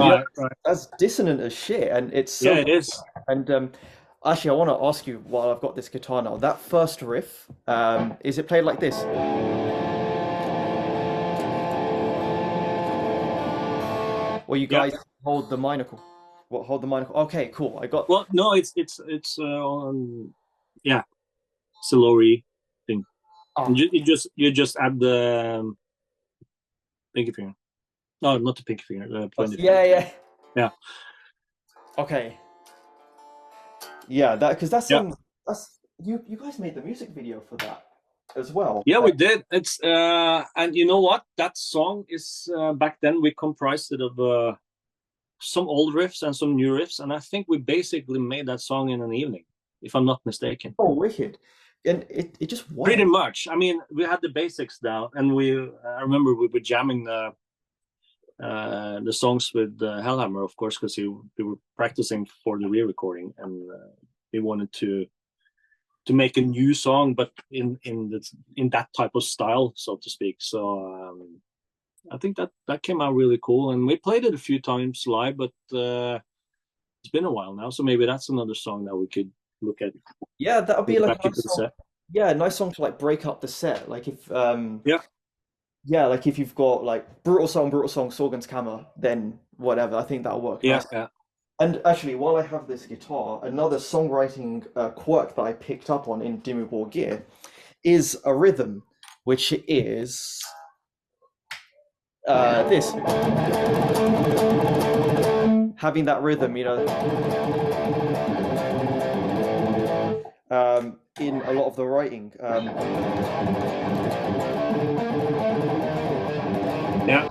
Right, right. that's dissonant as shit, and it's Yeah, so it is. and actually, I want to ask you while I've got this guitar now. That first riff, is it played like this? Or you Yeah. guys hold the minor chord? What, hold the minor chord? Okay, cool. I got. Well, no, it's on, yeah, Silori thing. And Ah, you just add the pinky finger. No, not the pinky finger, the pointer finger. yeah, yeah. Yeah, Okay. Yeah, that because yeah, that's you guys made the music video for that as well. yeah. We did. It's and you know what? That song is back then we comprised it of some old riffs and some new riffs, and I think we basically made that song in an evening, if I'm not mistaken. Oh, wicked. And it just Pretty worked. much. I mean, we had the basics down, and I remember we were jamming the songs with Hellhammer, of course, because we were practicing for the re-recording, and we wanted to make a new song, but in that type of style, so to speak. So I think that came out really cool, and we played it a few times live, but it's been a while now, so maybe that's another song that we could look at, Yeah, that would be put like back a nice into the song. set. Yeah, a nice song to like break up the set. Like if Yeah, yeah, like if you've got like brutal song, Sorgen's Kammer, then whatever. I think that'll work yeah, nice. yeah. And actually, while I have this guitar, another songwriting quirk that I picked up on in Dimmu Borgir is a rhythm, which is this. Having that rhythm, in a lot of the writing. Yeah.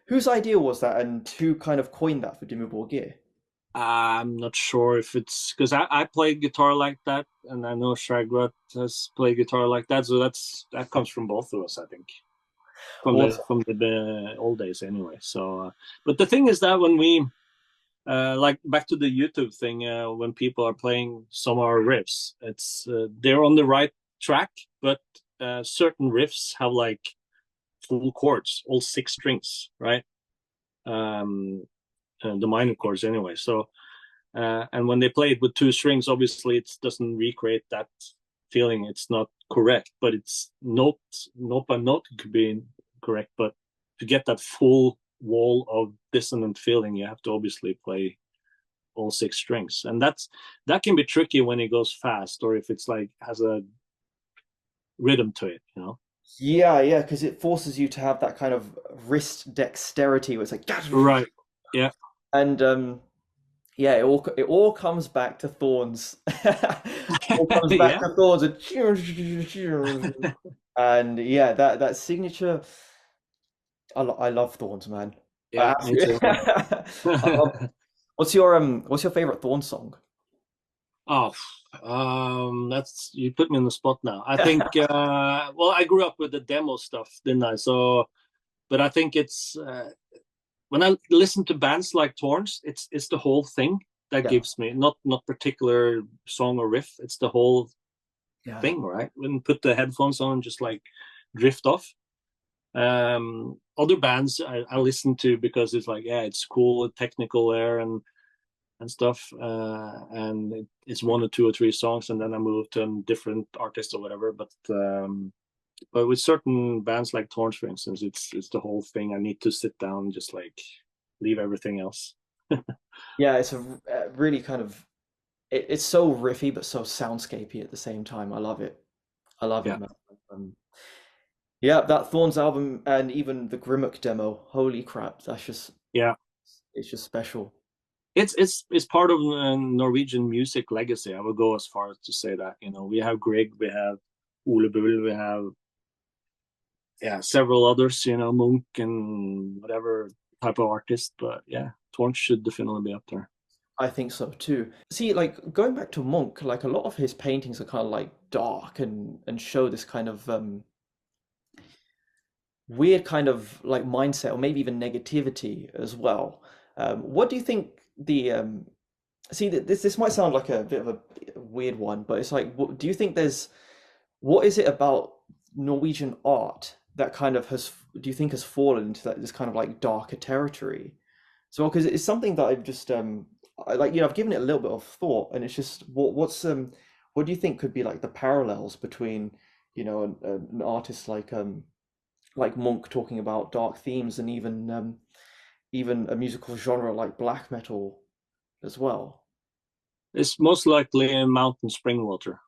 Whose idea was that, and who kind of coined that for Dimmu Borgir? I'm not sure if it's because I play guitar like that, and I know Shagrat has played guitar like that, so that comes from both of us, I think, from the Awesome. from the old days anyway. So, but the thing is that when we like back to the YouTube thing, when people are playing some of our riffs, it's they're on the right track, but certain riffs have like full chords, all six strings, right? Um, the minor chords anyway. So and when they play it with two strings, obviously it doesn't recreate that feeling. It's not correct, but it's note by note it could be correct. But to get that full wall of dissonant feeling, you have to obviously play all six strings, and that can be tricky when it goes fast or if it's like has a rhythm to it. Yeah, because it forces you to have that kind of wrist dexterity where it's like, Right. Yeah. and yeah, it all comes back to Thorns. All comes back Yeah. to Thorns, and yeah, that signature. I love Thorns, man. I Yeah. Me absolutely. too. I love. What's your favorite Thorns song? Oh, that's you put me on the spot now. I think well, I grew up with the demo stuff, didn't I? So, but I think it's when I listen to bands like Torns, it's the whole thing that Yeah, gives me not particular song or riff. It's the whole yeah. thing, right? When you put the headphones on, just like drift off. Other bands I listen to because it's like yeah, it's cool, technical there and stuff. And it's one or two or three songs, and then I move to a different artist or whatever. But with certain bands like Torns, for instance, it's the whole thing. I need to sit down, and just like leave everything else. Yeah, it's really kind of it's so riffy but so soundscapey at the same time. I love it. I love it, Yeah, man. Um, yeah, that Thorns album and even the Grimmuck demo. Holy crap, that's just yeah. it's just special. It's part of Norwegian music legacy. I would go as far as to say that. We have Grieg, we have Ole Bull, we have yeah several others. Munch and whatever type of artist. But yeah, Torch should definitely be up there. I think so too. See, like going back to Munch, like a lot of his paintings are kind of like dark and show this kind of weird kind of like mindset or maybe even negativity as well. What do you think the see this might sound like a bit of a weird one, but it's like do you think there's what is it about Norwegian art that kind of has do you think has fallen into this kind of like darker territory? So because it's something that I've just I've given it a little bit of thought and it's just what do you think could be like the parallels between an artist like Monk talking about dark themes and even a musical genre like black metal as well. It's most likely mountain spring water.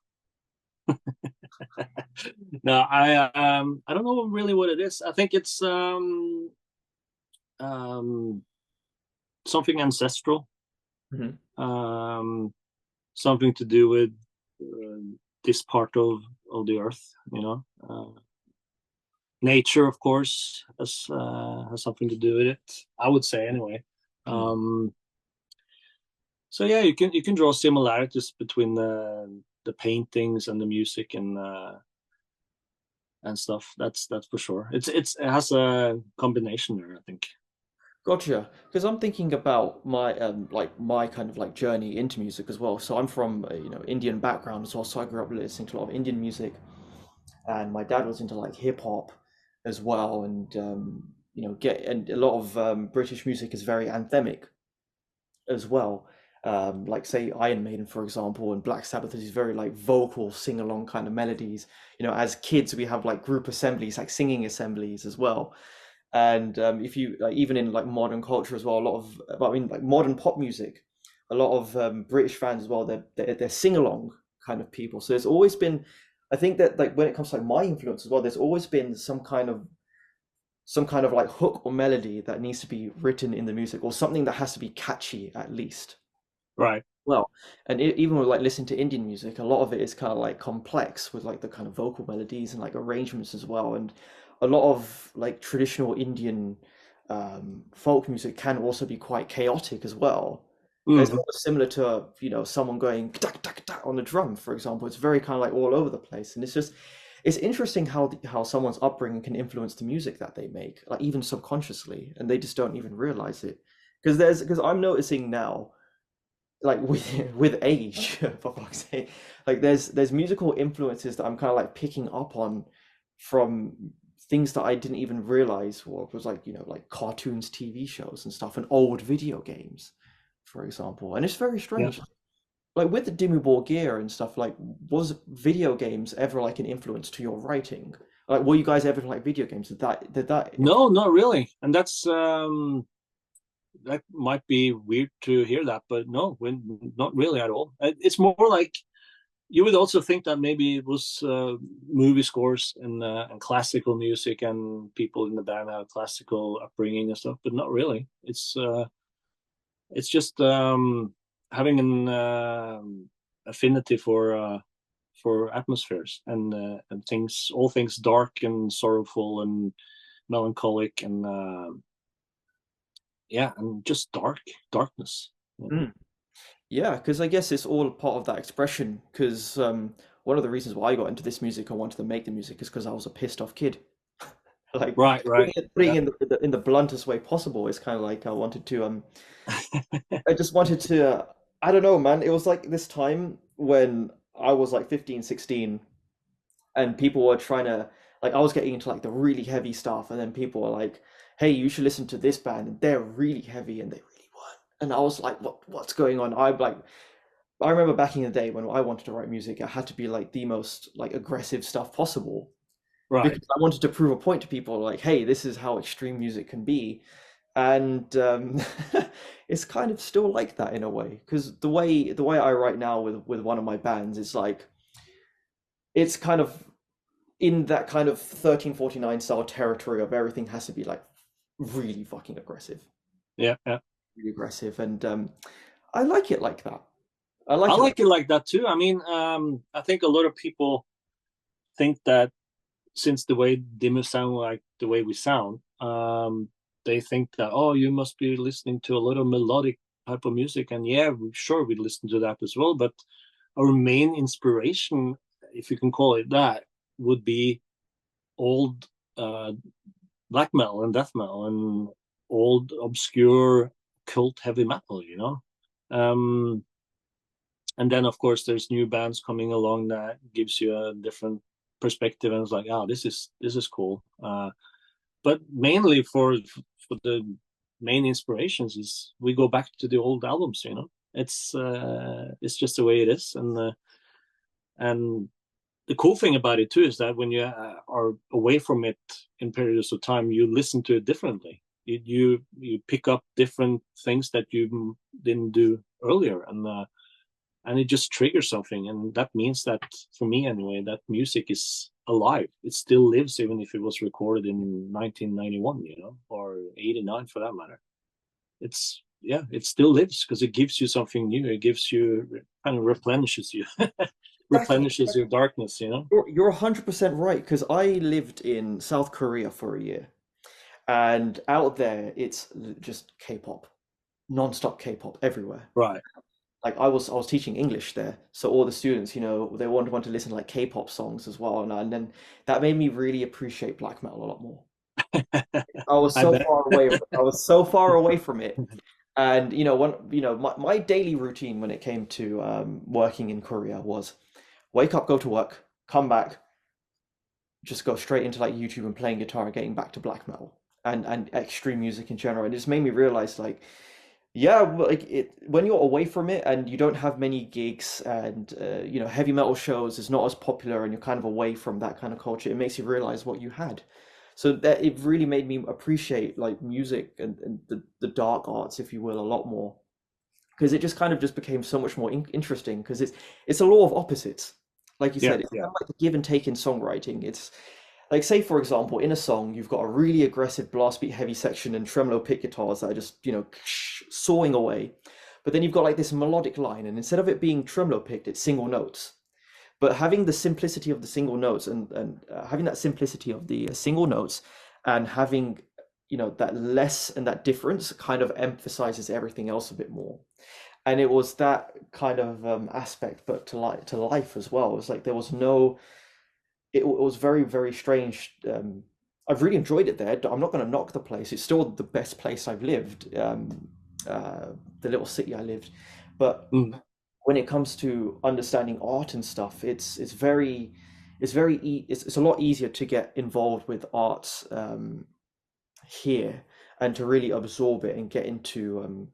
No, I don't know really what it is. I think it's um something ancestral, Hmm. um something to do with uh, this part of the earth. Nature, of course, has something to do with it. I would say anyway. Hmm. Um, so yeah, you can draw similarities between the paintings and the music and stuff. That's for sure. It has a combination there, I think. Gotcha. Because I'm thinking about my my kind of like journey into music as well. So I'm from a, Indian background as well. So I grew up listening to a lot of Indian music, and my dad was into like hip hop as well, and get and a lot of British music is very anthemic as well. Like say Iron Maiden, for example, and Black Sabbath is very like vocal, sing along kind of melodies. As kids, we have like group assemblies, like singing assemblies as well. And if you like, even in like modern culture as well, a lot of, I mean, like modern pop music, a lot of British fans as well, they're sing along kind of people. So there's always been, I think that like when it comes to like my influence as well, there's always been some kind of like hook or melody that needs to be written in the music or something that has to be catchy at least. Right. Well, and even with like listening to Indian music, a lot of it is kind of like complex with like the kind of vocal melodies and like arrangements as well. And a lot of like traditional Indian folk music can also be quite chaotic as well. It's Hmm. almost similar to, someone going tak tak tak on the drum, for example. It's very kind of like all over the place. And it's interesting how someone's upbringing can influence the music that they make, like even subconsciously, and they just don't even realize it. Because I'm noticing now like with with age for fuck's sake, like there's musical influences that I'm kind of like picking up on from things that I didn't even realize was like like cartoons, TV shows and stuff, and old video games, for example. And it's very Yeah. strange, like with the Dimmu Borgir and stuff, like was video games ever like an influence to your writing? Like were you guys ever like video games? Did that No, not really. And that might be weird to hear that, but no, not really at all. It's more like you would also think that maybe it was movie scores and classical music and people in the band have classical upbringing and stuff, but not really. It's just having an affinity for atmospheres and things, all things dark and sorrowful and melancholic and yeah, and just darkness. Mm. Yeah, because I guess it's all part of that expression. Because one of the reasons why I got into this music, I wanted to make the music, is because I was a pissed off kid. Like Right, right. putting Yeah. in the bluntest way possible is kind of like I just wanted to I don't know, man. It was like this time when I was like 15, 16, and people were trying to like I was getting into like the really heavy stuff, and then people were like, "Hey, you should listen to this band, and they're really heavy, and they really weren't." And I was like, "What's going on?" I remember back in the day when I wanted to write music, it had to be like the most like aggressive stuff possible Right. because I wanted to prove a point to people like, hey, this is how extreme music can be. and it's kind of still like that in a way because the way I write now with one of my bands, it's like it's kind of in that kind of 1349 style territory of everything has to be like really fucking aggressive, Yeah, yeah. really aggressive, and I like it like that. I I like it like like it like that too. I mean, I think a lot of people think that since the way Dimmu sound like the way we sound, they think that, oh, you must be listening to a lot of melodic type of music, and yeah, sure, we listen to that as well. But our main inspiration, if you can call it that, would be old black metal and death metal and old obscure cult heavy metal, you know. And then of course there's new bands coming along that gives you a different perspective, and it's like, oh, this is cool. But mainly for the main inspirations is we go back to the old albums, you know. It's just the way it is, and the cool thing about it too is that when you are away from it in periods of time, you listen to it differently. You pick up different things that you didn't do earlier, and it just triggers something, and that means that, for me anyway, that music is alive. It still lives even if it was recorded in 1991, you know, or 89 for that matter. It's Yeah, it still lives because it gives you something new. It gives you, kind of replenishes you, exactly. replenishes your darkness, you know. You're 100% right because I lived in South Korea for a year, and out there it's just K-pop, non-stop K-pop everywhere. Right. Like I was teaching English there, so all the students, they want to listen to like K-pop songs as well, and then that made me really appreciate black metal a lot more. I was I so bet. far away. I was so far away from it, and my daily routine when it came to working in Korea was wake up, go to work, come back, just go straight into like YouTube and playing guitar and getting back to black metal and extreme music in general. And it just made me realize like, yeah, like it when you're away from it and you don't have many gigs and heavy metal shows is not as popular and you're kind of away from that kind of culture, it makes you realize what you had. So that it really made me appreciate like music and the dark arts, if you will, a lot more because it just kind of just became so much more interesting because it's a law of opposites. Like you Yeah, said, it's yeah. kind of like the give and take in songwriting. It's like, say, for example, in a song, you've got a really aggressive blast beat heavy section and tremolo pick guitars that are just, sawing away. But then you've got like this melodic line, and instead of it being tremolo picked, it's single notes. But having the simplicity of the single notes and having that simplicity of the single notes and having, that less and that difference kind of emphasizes everything else a bit more. And it was that kind of aspect, but to life as well. It was like there was no it was very, very strange. I've really enjoyed it there. I'm not going to knock the place. It's still the best place I've lived, the little city I lived. But Mm. when it comes to understanding art and stuff, it's a lot easier to get involved with arts here and to really absorb it and get into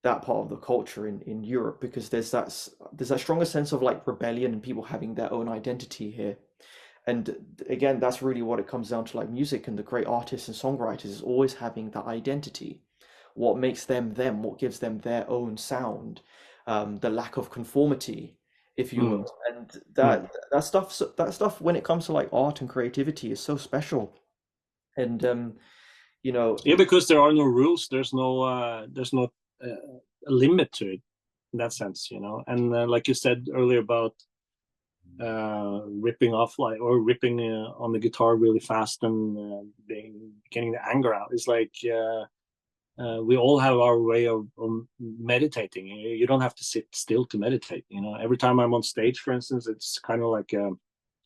that part of the culture in Europe because there's that stronger sense of like rebellion and people having their own identity here. And again, that's really what it comes down to, like music and the great artists and songwriters is always having that identity. What makes them them, what gives them their own sound, the lack of conformity, if you Mm. will. And Mm. that stuff when it comes to like art and creativity is so special. And you know, Yeah, because there are no rules. There's no limit to it in that sense, you know. And like you said earlier about ripping off like or ripping on the guitar really fast and getting the anger out. It's like we all have our way of meditating. You don't have to sit still to meditate. You know, every time I'm on stage, for instance, it's kind of like a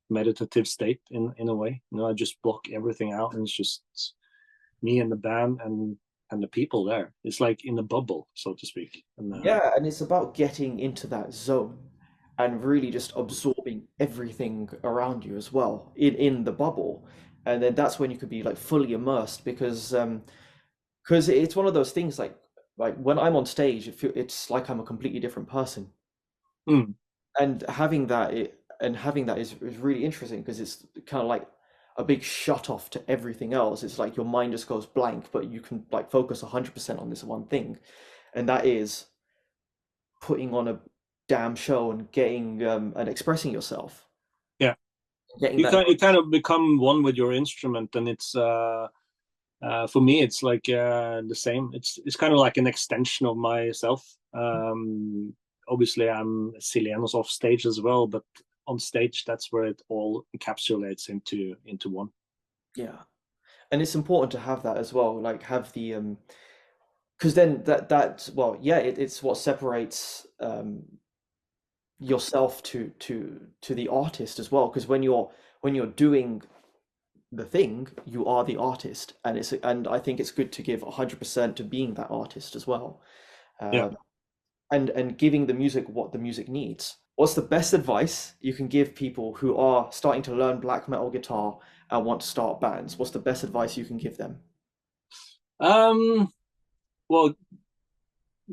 meditative state in a way. You know, I just block everything out, and it's just me and the band and the people there. It's like in a bubble, so to speak. And yeah, and it's about getting into that zone and really just absorbing everything around you as well in the bubble. And then that's when you could be like fully immersed because it's one of those things like when I'm on stage, it's like I'm a completely different person. mm, And having that is really interesting because it's kind of like a big shut off to everything else. It's like your mind just goes blank, but you can like focus 100% on this one thing, and that is putting on a damn show and getting and expressing yourself, Yeah, getting that. you kind of become one with your instrument, and it's for me it's like the same. It's kind of like an extension of myself. Obviously, I'm Silenoz off stage as well, but on stage that's where it all encapsulates into one. Yeah, and it's important to have that as well, like have the because then that well, yeah, it's what separates yourself to the artist as well, because when you're doing the thing, you are the artist, and it's and I think it's good to give 100% to being that artist as well, Yeah. um, and giving the music what the music needs. What's the best advice you can give people who are starting to learn black metal guitar and want to start bands? What's the best advice you can give them? Um. Well,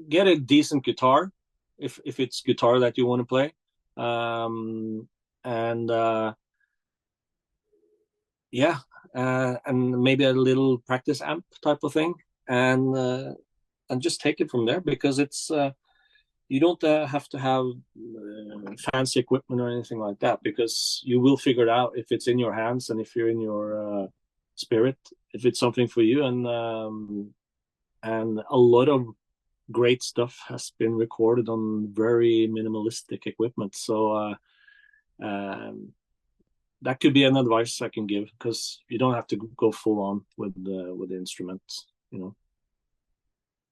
get a decent guitar if it's guitar that you want to play, and yeah, and maybe a little practice amp type of thing, and just take it from there because it's you don't have to have fancy equipment or anything like that because you will figure it out if it's in your hands and if you're in your spirit, if it's something for you, and a lot of great stuff has been recorded on very minimalistic equipment. So um, that could be an advice I can give because you don't have to go full on with the instruments. You know.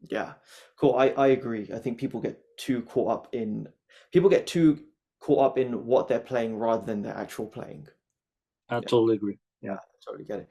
Yeah, cool. I agree. I think people get too caught up in what they're playing rather than their actual playing. I Yeah, totally agree. yeah, Yeah. I totally get it.